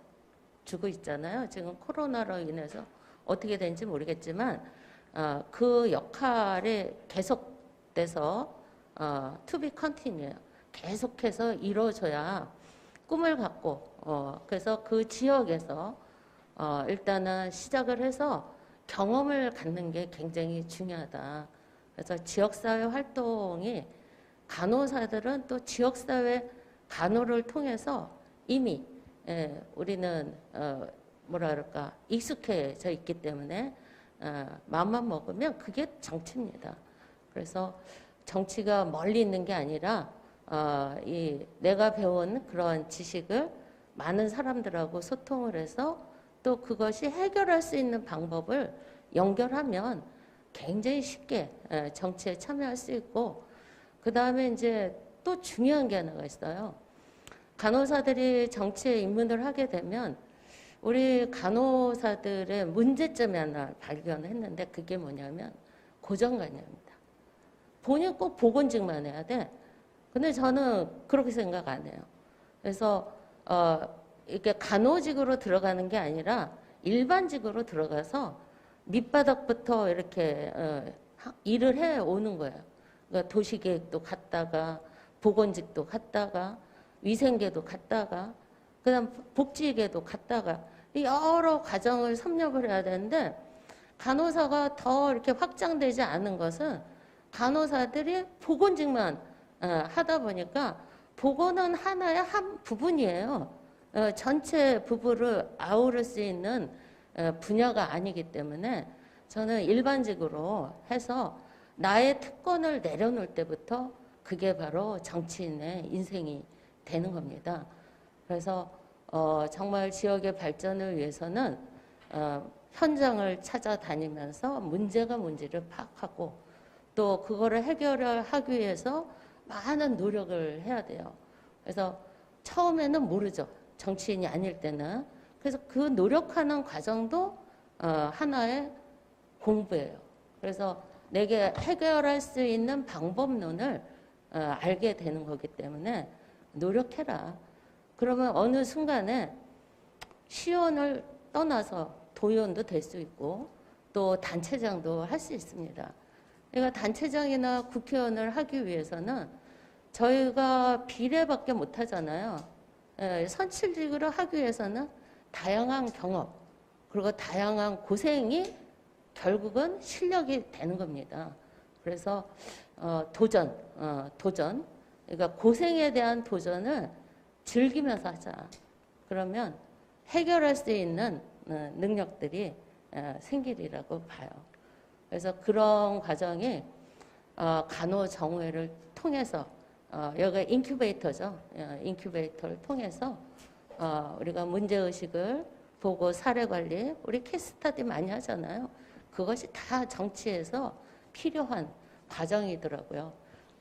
주고 있잖아요. 지금 코로나로 인해서 어떻게 된지 모르겠지만 그 역할이 계속돼서 to be continue 계속해서 이루어져야 꿈을 갖고 그래서 그 지역에서 일단은 시작을 해서 경험을 갖는 게 굉장히 중요하다. 그래서 지역사회 활동이 간호사들은 또 지역사회 간호를 통해서 이미 우리는 뭐라 그럴까 익숙해져 있기 때문에 마음만 먹으면 그게 정치입니다. 그래서 정치가 멀리 있는 게 아니라 내가 배운 그런 지식을 많은 사람들하고 소통을 해서 또 그것이 해결할 수 있는 방법을 연결하면 굉장히 쉽게 정치에 참여할 수 있고 그 다음에 이제 또 중요한 게 하나가 있어요. 간호사들이 정치에 입문을 하게 되면 우리 간호사들의 문제점이 하나 발견했는데 그게 뭐냐면 고정관념입니다. 본인 꼭 보건직만 해야 돼. 근데 저는 그렇게 생각 안 해요. 그래서 이렇게 간호직으로 들어가는 게 아니라 일반직으로 들어가서 밑바닥부터 이렇게 일을 해 오는 거예요. 그러니까 도시계획도 갔다가 보건직도 갔다가 위생계도 갔다가 그다음 복지계도 갔다가 여러 과정을 섭렵을 해야 되는데 간호사가 더 이렇게 확장되지 않은 것은 간호사들이 보건직만 하다 보니까 보건은 하나의 한 부분이에요. 전체 부부를 아우를 수 있는 분야가 아니기 때문에 저는 일반직으로 해서 나의 특권을 내려놓을 때부터 그게 바로 정치인의 인생이 되는 겁니다. 그래서 정말 지역의 발전을 위해서는 현장을 찾아다니면서 문제가 뭔지를 파악하고 또 그거를 해결하기 위해서 많은 노력을 해야 돼요. 그래서 처음에는 모르죠. 정치인이 아닐 때는. 그래서 그 노력하는 과정도 하나의 공부예요. 그래서 내게 해결할 수 있는 방법론을 알게 되는 거기 때문에 노력해라. 그러면 어느 순간에 시의원을 떠나서 도의원도 될 수 있고 또 단체장도 할 수 있습니다. 그러니까 단체장이나 국회의원을 하기 위해서는 저희가 비례밖에 못 하잖아요. 선출직으로 하기 위해서는 다양한 경험 그리고 다양한 고생이 결국은 실력이 되는 겁니다. 그래서 도전. 그러니까 고생에 대한 도전을 즐기면서 하자. 그러면 해결할 수 있는 능력들이 생기리라고 봐요. 그래서 그런 과정이 간호정의회를 통해서 여기가 인큐베이터죠. 인큐베이터를 통해서 우리가 문제의식을 보고 사례관리, 우리 케이스스터디 많이 하잖아요. 그것이 다 정치에서 필요한 과정이더라고요.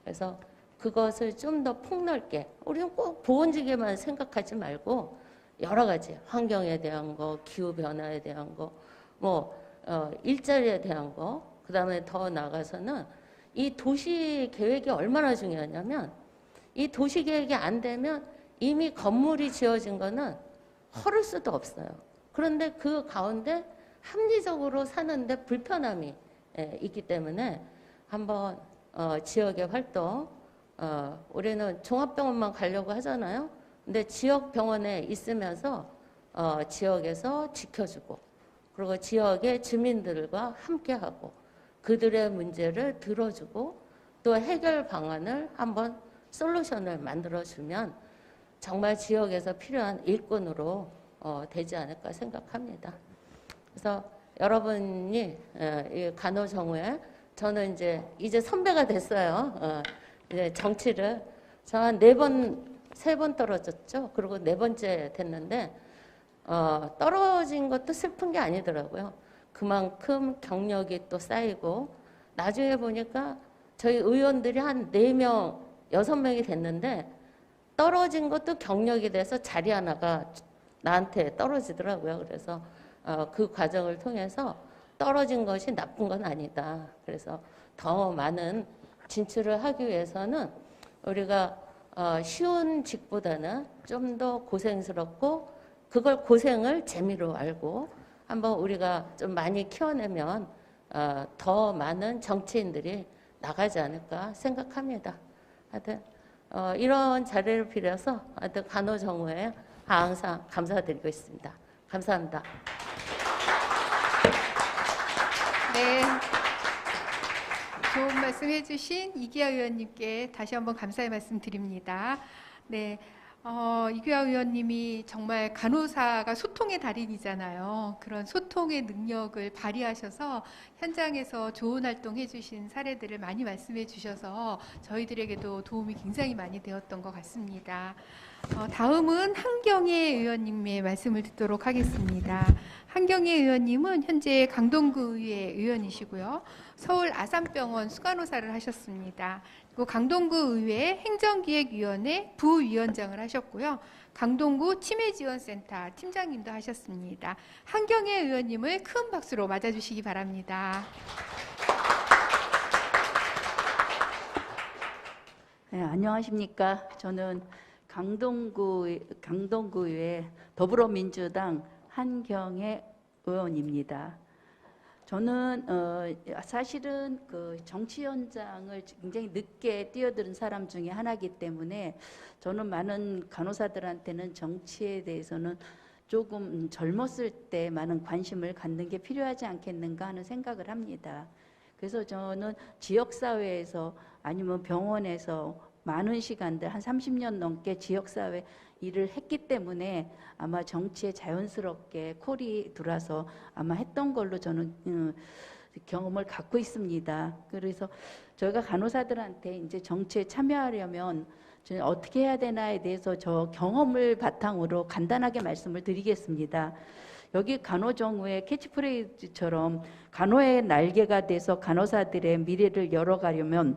그래서 그것을 좀 더 폭넓게, 우리는 꼭 보건직에만 생각하지 말고 여러 가지 환경에 대한 거, 기후변화에 대한 거, 일자리에 대한 거, 그 다음에 더 나아가서는 이 도시 계획이 얼마나 중요하냐면 이 도시 계획이 안 되면 이미 건물이 지어진 거는 헐을 수도 없어요. 그런데 그 가운데 합리적으로 사는데 불편함이 있기 때문에 한번 지역의 활동, 우리는 종합병원만 가려고 하잖아요. 근데 지역병원에 있으면서 지역에서 지켜주고 그리고 지역의 주민들과 함께하고 그들의 문제를 들어주고 또 해결 방안을 한번 솔루션을 만들어주면 정말 지역에서 필요한 일꾼으로 되지 않을까 생각합니다. 그래서 여러분이 이 간호정의회 저는 이제 선배가 됐어요. 이제 정치를 저 한 3번 떨어졌죠. 그리고 4번째 됐는데 떨어진 것도 슬픈 게 아니더라고요. 그만큼 경력이 또 쌓이고 나중에 보니까 저희 의원들이 한 4명, 6명이 됐는데 떨어진 것도 경력이 돼서 자리 하나가 나한테 떨어지더라고요. 그래서 그 과정을 통해서 떨어진 것이 나쁜 건 아니다. 그래서 더 많은 진출을 하기 위해서는 우리가 쉬운 직보다는 좀 더 고생스럽고 그걸 고생을 재미로 알고 한번 우리가 좀 많이 키워내면 더 많은 정치인들이 나가지 않을까 생각합니다. 하여튼 이런 자리를 빌어서 하여튼 간호정의회에 항상 감사드리고 있습니다. 감사합니다. 네. 좋은 말씀 해주신 이기아 의원님께 다시 한번 감사의 말씀 드립니다. 네. 이규하 의원님이 정말 간호사가 소통의 달인이잖아요. 그런 소통의 능력을 발휘하셔서 현장에서 좋은 활동 해주신 사례들을 많이 말씀해 주셔서 저희들에게도 도움이 굉장히 많이 되었던 것 같습니다. 다음은 한경애 의원님의 말씀을 듣도록 하겠습니다. 한경애 의원님은 현재 강동구 의회 의원이시고요. 서울 아산병원 수간호사를 하셨습니다. 그리고 강동구 의회 행정기획위원회 부위원장을 하셨고요. 강동구 치매지원센터 팀장님도 하셨습니다. 한경애 의원님을 큰 박수로 맞아주시기 바랍니다. 네, 안녕하십니까. 저는 강동구의 더불어민주당 한경애 의원입니다. 저는 사실은 그 정치 현장을 굉장히 늦게 뛰어든 사람 중에 하나이기 때문에 저는 많은 간호사들한테는 정치에 대해서는 조금 젊었을 때 많은 관심을 갖는 게 필요하지 않겠는가 하는 생각을 합니다. 그래서 저는 지역사회에서 아니면 병원에서 많은 시간들 한 30년 넘게 지역사회 일을 했기 때문에 아마 정치에 자연스럽게 콜이 들어와서 아마 했던 걸로 저는 경험을 갖고 있습니다. 그래서 저희가 간호사들한테 이제 정치에 참여하려면 저는 어떻게 해야 되나에 대해서 저 경험을 바탕으로 간단하게 말씀을 드리겠습니다. 여기 간호정우의 캐치프레이즈처럼 간호의 날개가 돼서 간호사들의 미래를 열어가려면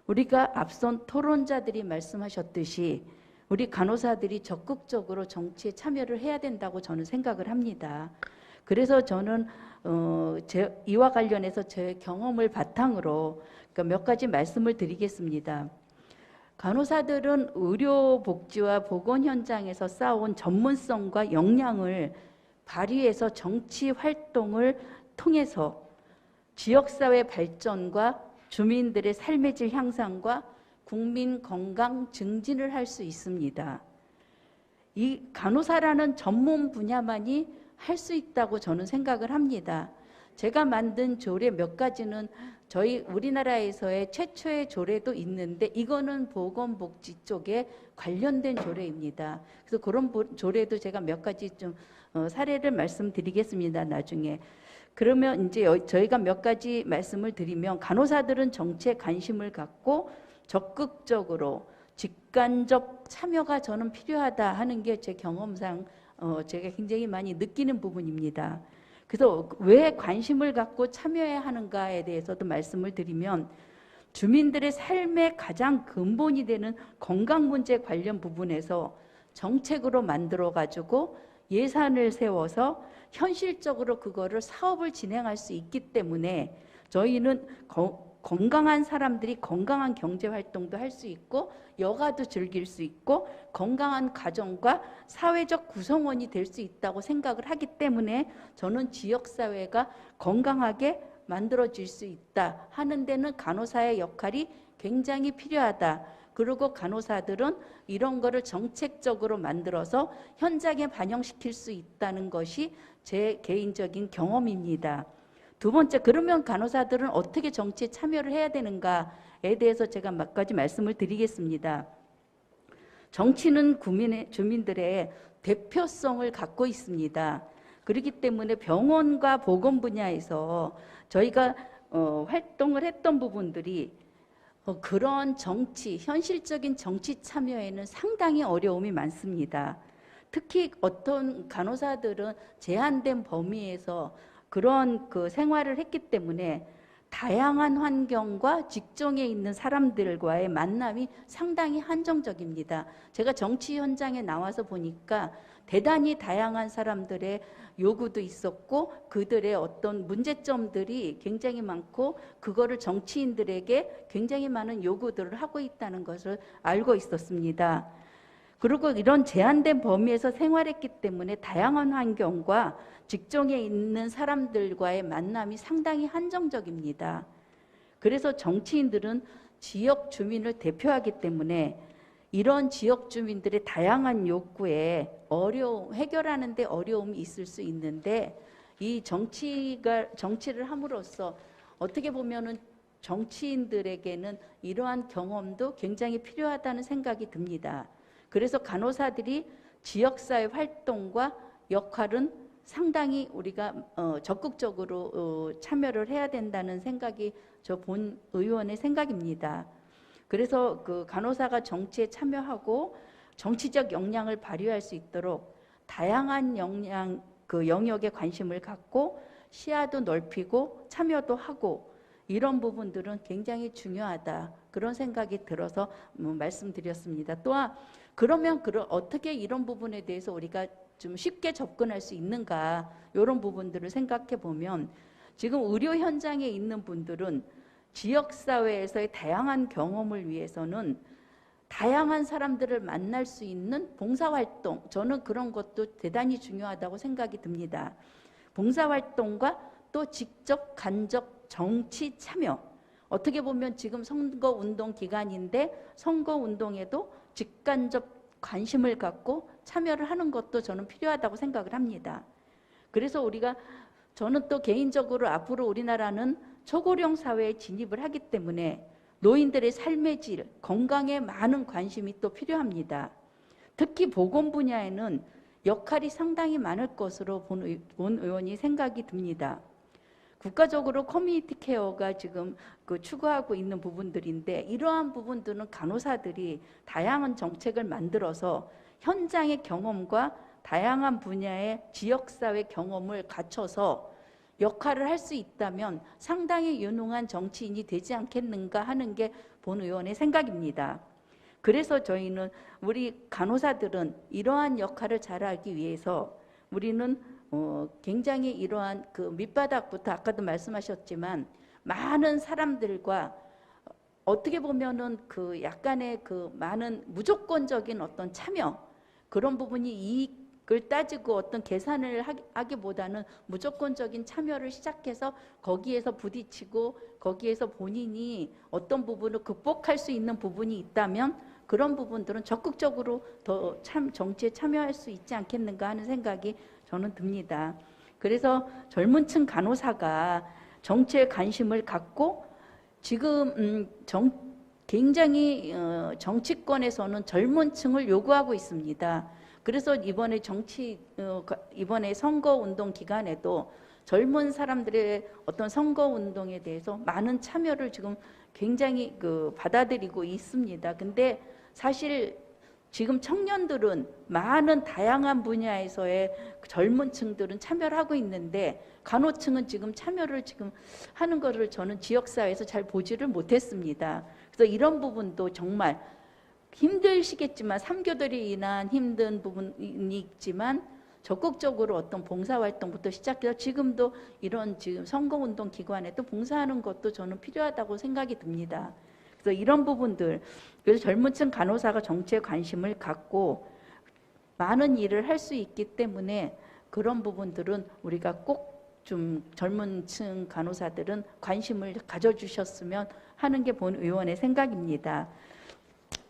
우리가 앞선 토론자들이 말씀하셨듯이 우리 간호사들이 적극적으로 정치에 참여를 해야 된다고 저는 생각을 합니다. 그래서 저는 이와 관련해서 제 경험을 바탕으로 몇 가지 말씀을 드리겠습니다. 간호사들은 의료복지와 보건 현장에서 쌓아온 전문성과 역량을 발휘해서 정치 활동을 통해서 지역사회 발전과 주민들의 삶의 질 향상과 국민 건강 증진을 할 수 있습니다. 이 간호사라는 전문 분야만이 할 수 있다고 저는 생각을 합니다. 제가 만든 조례 몇 가지는 저희 우리나라에서의 최초의 조례도 있는데 이거는 보건복지 쪽에 관련된 조례입니다. 그래서 그런 조례도 제가 몇 가지 좀 사례를 말씀드리겠습니다. 나중에. 그러면 이제 저희가 몇 가지 말씀을 드리면 간호사들은 정치에 관심을 갖고 적극적으로 직간접 참여가 저는 필요하다 하는 게 제 경험상 제가 굉장히 많이 느끼는 부분입니다. 그래서 왜 관심을 갖고 참여해야 하는가에 대해서도 말씀을 드리면 주민들의 삶의 가장 근본이 되는 건강 문제 관련 부분에서 정책으로 만들어 가지고 예산을 세워서 현실적으로 그거를 사업을 진행할 수 있기 때문에 저희는 건강한 사람들이 건강한 경제 활동도 할 수 있고 여가도 즐길 수 있고 건강한 가정과 사회적 구성원이 될 수 있다고 생각을 하기 때문에 저는 지역사회가 건강하게 만들어질 수 있다 하는 데는 간호사의 역할이 굉장히 필요하다. 그리고 간호사들은 이런 거를 정책적으로 만들어서 현장에 반영시킬 수 있다는 것이 제 개인적인 경험입니다. 두 번째, 그러면 간호사들은 어떻게 정치에 참여를 해야 되는가에 대해서 제가 몇 가지 말씀을 드리겠습니다. 정치는 주민들의 대표성을 갖고 있습니다. 그렇기 때문에 병원과 보건 분야에서 저희가 활동을 했던 부분들이 그런 정치, 현실적인 정치 참여에는 상당히 어려움이 많습니다. 특히 어떤 간호사들은 제한된 범위에서 그런 생활을 했기 때문에 다양한 환경과 직종에 있는 사람들과의 만남이 상당히 한정적입니다. 제가 정치 현장에 나와서 보니까 대단히 다양한 사람들의 요구도 있었고 그들의 어떤 문제점들이 굉장히 많고 그거를 정치인들에게 굉장히 많은 요구들을 하고 있다는 것을 알고 있었습니다. 그리고 이런 제한된 범위에서 생활했기 때문에 다양한 환경과 직종에 있는 사람들과의 만남이 상당히 한정적입니다. 그래서 정치인들은 지역 주민을 대표하기 때문에 이런 지역 주민들의 다양한 욕구에 해결하는 데 어려움이 있을 수 있는데 이 정치를 함으로써 어떻게 보면은 정치인들에게는 이러한 경험도 굉장히 필요하다는 생각이 듭니다. 그래서 간호사들이 지역사회 활동과 역할은 상당히 우리가 적극적으로 참여를 해야 된다는 생각이 저 본 의원의 생각입니다. 그래서 그 간호사가 정치에 참여하고 정치적 역량을 발휘할 수 있도록 다양한 영역에 관심을 갖고 시야도 넓히고 참여도 하고 이런 부분들은 굉장히 중요하다. 그런 생각이 들어서 말씀드렸습니다. 또한 그러면 어떻게 이런 부분에 대해서 우리가 좀 쉽게 접근할 수 있는가 이런 부분들을 생각해 보면 지금 의료 현장에 있는 분들은 지역사회에서의 다양한 경험을 위해서는 다양한 사람들을 만날 수 있는 봉사활동, 저는 그런 것도 대단히 중요하다고 생각이 듭니다. 봉사활동과 또 직접 간접 정치 참여, 어떻게 보면 지금 선거운동 기간인데 선거운동에도 직간접 관심을 갖고 참여를 하는 것도 저는 필요하다고 생각을 합니다. 그래서 저는 또 개인적으로 앞으로 우리나라는 초고령 사회에 진입을 하기 때문에 노인들의 삶의 질, 건강에 많은 관심이 또 필요합니다. 특히 보건 분야에는 역할이 상당히 많을 것으로 본 의원이 생각이 듭니다. 국가적으로 커뮤니티 케어가 지금 그 추구하고 있는 부분들인데 이러한 부분들은 간호사들이 다양한 정책을 만들어서 현장의 경험과 다양한 분야의 지역사회 경험을 갖춰서 역할을 할 수 있다면 상당히 유능한 정치인이 되지 않겠는가 하는 게 본 의원의 생각입니다. 그래서 저희는 우리 간호사들은 이러한 역할을 잘하기 위해서 우리는 굉장히 이러한 그 밑바닥부터 아까도 말씀하셨지만 많은 사람들과 어떻게 보면은 그 약간의 그 많은 무조건적인 어떤 참여 그런 부분이 이익을 따지고 어떤 계산을 하기보다는 무조건적인 참여를 시작해서 거기에서 부딪히고 거기에서 본인이 어떤 부분을 극복할 수 있는 부분이 있다면 그런 부분들은 적극적으로 더 정치에 참여할 수 있지 않겠는가 하는 생각이 저는 듭니다. 그래서 젊은 층 간호사가 정치에 관심을 갖고 지금 굉장히 정치권에서는 젊은 층을 요구하고 있습니다. 그래서 이번에 선거운동 기간에도 젊은 사람들의 어떤 선거운동에 대해서 많은 참여를 지금 굉장히 받아들이고 있습니다. 근데 사실 지금 청년들은 많은 다양한 분야에서의 젊은 층들은 참여를 하고 있는데 간호층은 지금 참여를 지금 하는 것을 저는 지역사회에서 잘 보지를 못했습니다. 그래서 이런 부분도 정말 힘드시겠지만 3교대로 인한 힘든 부분이 있지만 적극적으로 어떤 봉사활동부터 시작해서 지금도 이런 지금 선거운동 기관에도 봉사하는 것도 저는 필요하다고 생각이 듭니다. 그래서 이런 부분들, 그래서 젊은 층 간호사가 정치에 관심을 갖고 많은 일을 할 수 있기 때문에 그런 부분들은 우리가 꼭 좀 젊은 층 간호사들은 관심을 가져주셨으면 하는 게 본 의원의 생각입니다.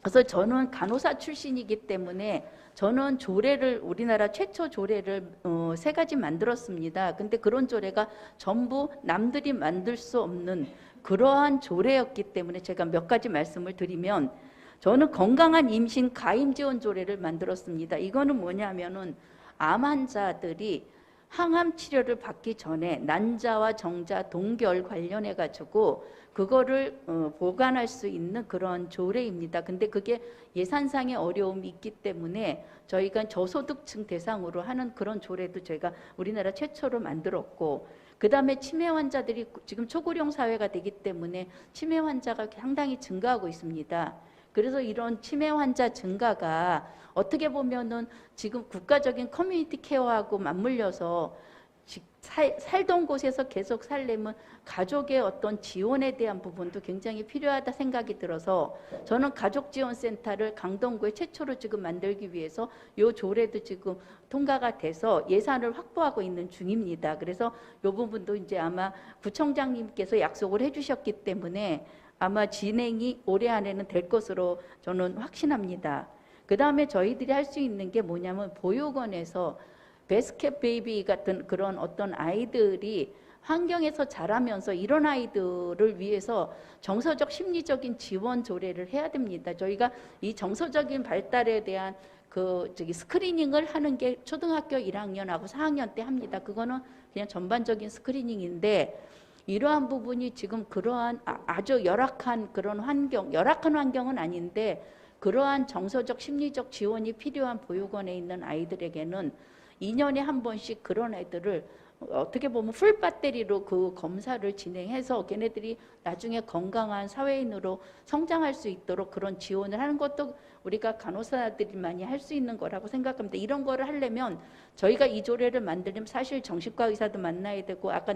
그래서 저는 간호사 출신이기 때문에 저는 조례를 우리나라 최초 조례를 3가지 만들었습니다. 근데 그런 조례가 전부 남들이 만들 수 없는 그러한 조례였기 때문에 제가 몇 가지 말씀을 드리면 저는 건강한 임신 가임 지원 조례를 만들었습니다. 이거는 뭐냐면은 암 환자들이 항암 치료를 받기 전에 난자와 정자 동결 관련해 가지고 그거를 보관할 수 있는 그런 조례입니다. 근데 그게 예산상의 어려움이 있기 때문에 저희가 저소득층 대상으로 하는 그런 조례도 저희가 우리나라 최초로 만들었고, 그 다음에 치매 환자들이 지금 초고령 사회가 되기 때문에 치매 환자가 상당히 증가하고 있습니다. 그래서 이런 치매 환자 증가가 어떻게 보면은 지금 국가적인 커뮤니티 케어하고 맞물려서 살던 곳에서 계속 살려면 가족의 어떤 지원에 대한 부분도 굉장히 필요하다 생각이 들어서 저는 가족지원센터를 강동구에 최초로 지금 만들기 위해서 이 조례도 지금 통과가 돼서 예산을 확보하고 있는 중입니다. 그래서 이 부분도 이제 아마 구청장님께서 약속을 해주셨기 때문에 아마 진행이 올해 안에는 될 것으로 저는 확신합니다. 그 다음에 저희들이 할 수 있는 게 뭐냐면 보육원에서 베스켓 베이비 같은 그런 어떤 아이들이 환경에서 자라면서 이런 아이들을 위해서 정서적 심리적인 지원 조례를 해야 됩니다. 저희가 이 정서적인 발달에 대한 스크리닝을 하는 게 초등학교 1학년하고 4학년 때 합니다. 그거는 그냥 전반적인 스크리닝인데 이러한 부분이 지금 그러한 아주 열악한 그런 환경, 열악한 환경은 아닌데 그러한 정서적 심리적 지원이 필요한 보육원에 있는 아이들에게는 2년에 한 번씩 그런 애들을 어떻게 보면 풀 배터리로 그 검사를 진행해서 걔네들이 나중에 건강한 사회인으로 성장할 수 있도록 그런 지원을 하는 것도 우리가 간호사들만이 할 수 있는 거라고 생각합니다. 이런 거를 하려면 저희가 이 조례를 만들려면 사실 정신과 의사도 만나야 되고 아까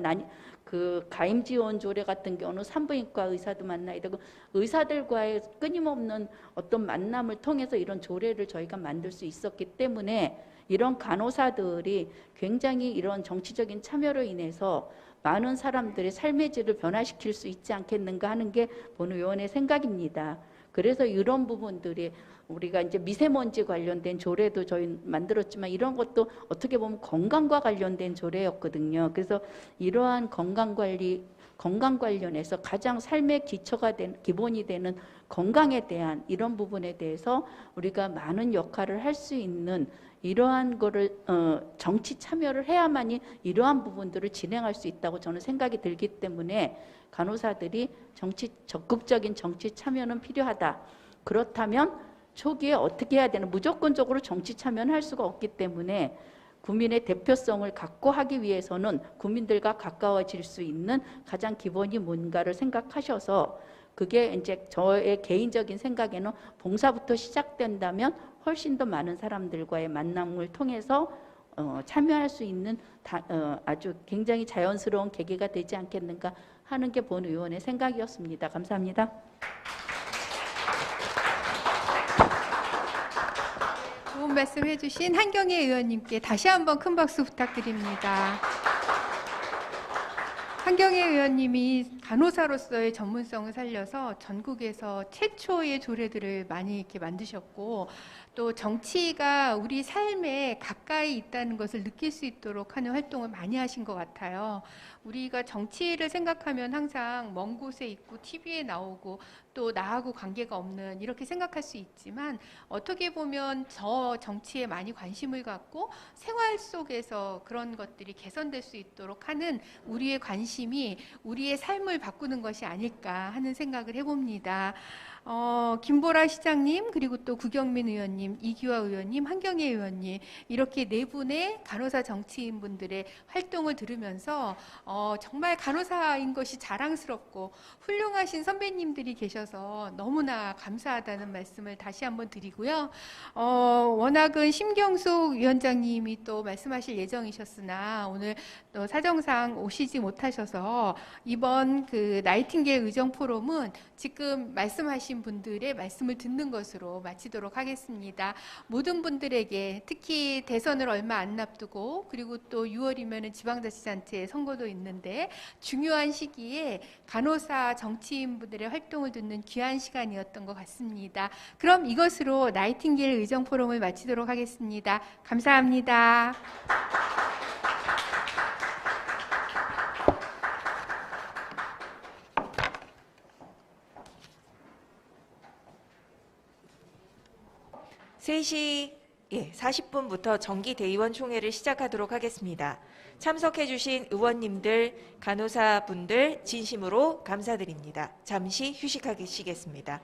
그 가임 지원 조례 같은 경우는 산부인과 의사도 만나야 되고 의사들과의 끊임없는 어떤 만남을 통해서 이런 조례를 저희가 만들 수 있었기 때문에 이런 간호사들이 굉장히 이런 정치적인 참여로 인해서 많은 사람들의 삶의 질을 변화시킬 수 있지 않겠는가 하는 게 본 의원의 생각입니다. 그래서 이런 부분들이 우리가 이제 미세먼지 관련된 조례도 저희 만들었지만 이런 것도 어떻게 보면 건강과 관련된 조례였거든요. 그래서 이러한 건강 관련해서 가장 삶의 기본이 되는 건강에 대한 이런 부분에 대해서 우리가 많은 역할을 할 수 있는 이러한 거를 정치 참여를 해야만이 이러한 부분들을 진행할 수 있다고 저는 생각이 들기 때문에 간호사들이 적극적인 정치 참여는 필요하다. 그렇다면 초기에 어떻게 해야 되는, 무조건적으로 정치 참여는 할 수가 없기 때문에 국민의 대표성을 갖고 하기 위해서는 국민들과 가까워질 수 있는 가장 기본이 뭔가를 생각하셔서, 그게 이제 저의 개인적인 생각에는 봉사부터 시작된다면 훨씬 더 많은 사람들과의 만남을 통해서 참여할 수 있는 아주 굉장히 자연스러운 계기가 되지 않겠는가 하는 게 본 의원의 생각이었습니다. 감사합니다. 좋은 말씀 해주신 한경애 의원님께 다시 한번 큰 박수 부탁드립니다. 한경애 의원님이 간호사로서의 전문성을 살려서 전국에서 최초의 조례들을 많이 이렇게 만드셨고, 또 정치가 우리 삶에 가까이 있다는 것을 느낄 수 있도록 하는 활동을 많이 하신 것 같아요. 우리가 정치를 생각하면 항상 먼 곳에 있고 TV에 나오고 또 나하고 관계가 없는, 이렇게 생각할 수 있지만 어떻게 보면 저 정치에 많이 관심을 갖고 생활 속에서 그런 것들이 개선될 수 있도록 하는 우리의 관심이 우리의 삶을 바꾸는 것이 아닐까 하는 생각을 해봅니다. 김보라 시장님, 그리고 또 구경민 의원님, 이기화 의원님, 한경애 의원님, 이렇게 네 분의 간호사 정치인분들의 활동을 들으면서 정말 간호사인 것이 자랑스럽고 훌륭하신 선배님들이 계셔서 너무나 감사하다는 말씀을 다시 한번 드리고요. 워낙은 심경숙 위원장님이 또 말씀하실 예정이셨으나 오늘 또 사정상 오시지 못하셔서 이번 그 나이팅게일 의정 포럼은 지금 말씀하신 분들의 말씀을 듣는 것으로 마치도록 하겠습니다. 모든 분들에게, 특히 대선을 얼마 안 앞두고 그리고 또 6월이면 지방자치단체 선거도 있는데 중요한 시기에 간호사 정치인분들의 활동을 듣는 귀한 시간이었던 것 같습니다. 그럼 이것으로 나이팅게일 의정 포럼을 마치도록 하겠습니다. 감사합니다. (3시 40분부터 정기대의원 총회를 시작하도록 하겠습니다. 참석해주신 의원님들, 간호사분들 진심으로 감사드립니다. 잠시 휴식하시겠습니다.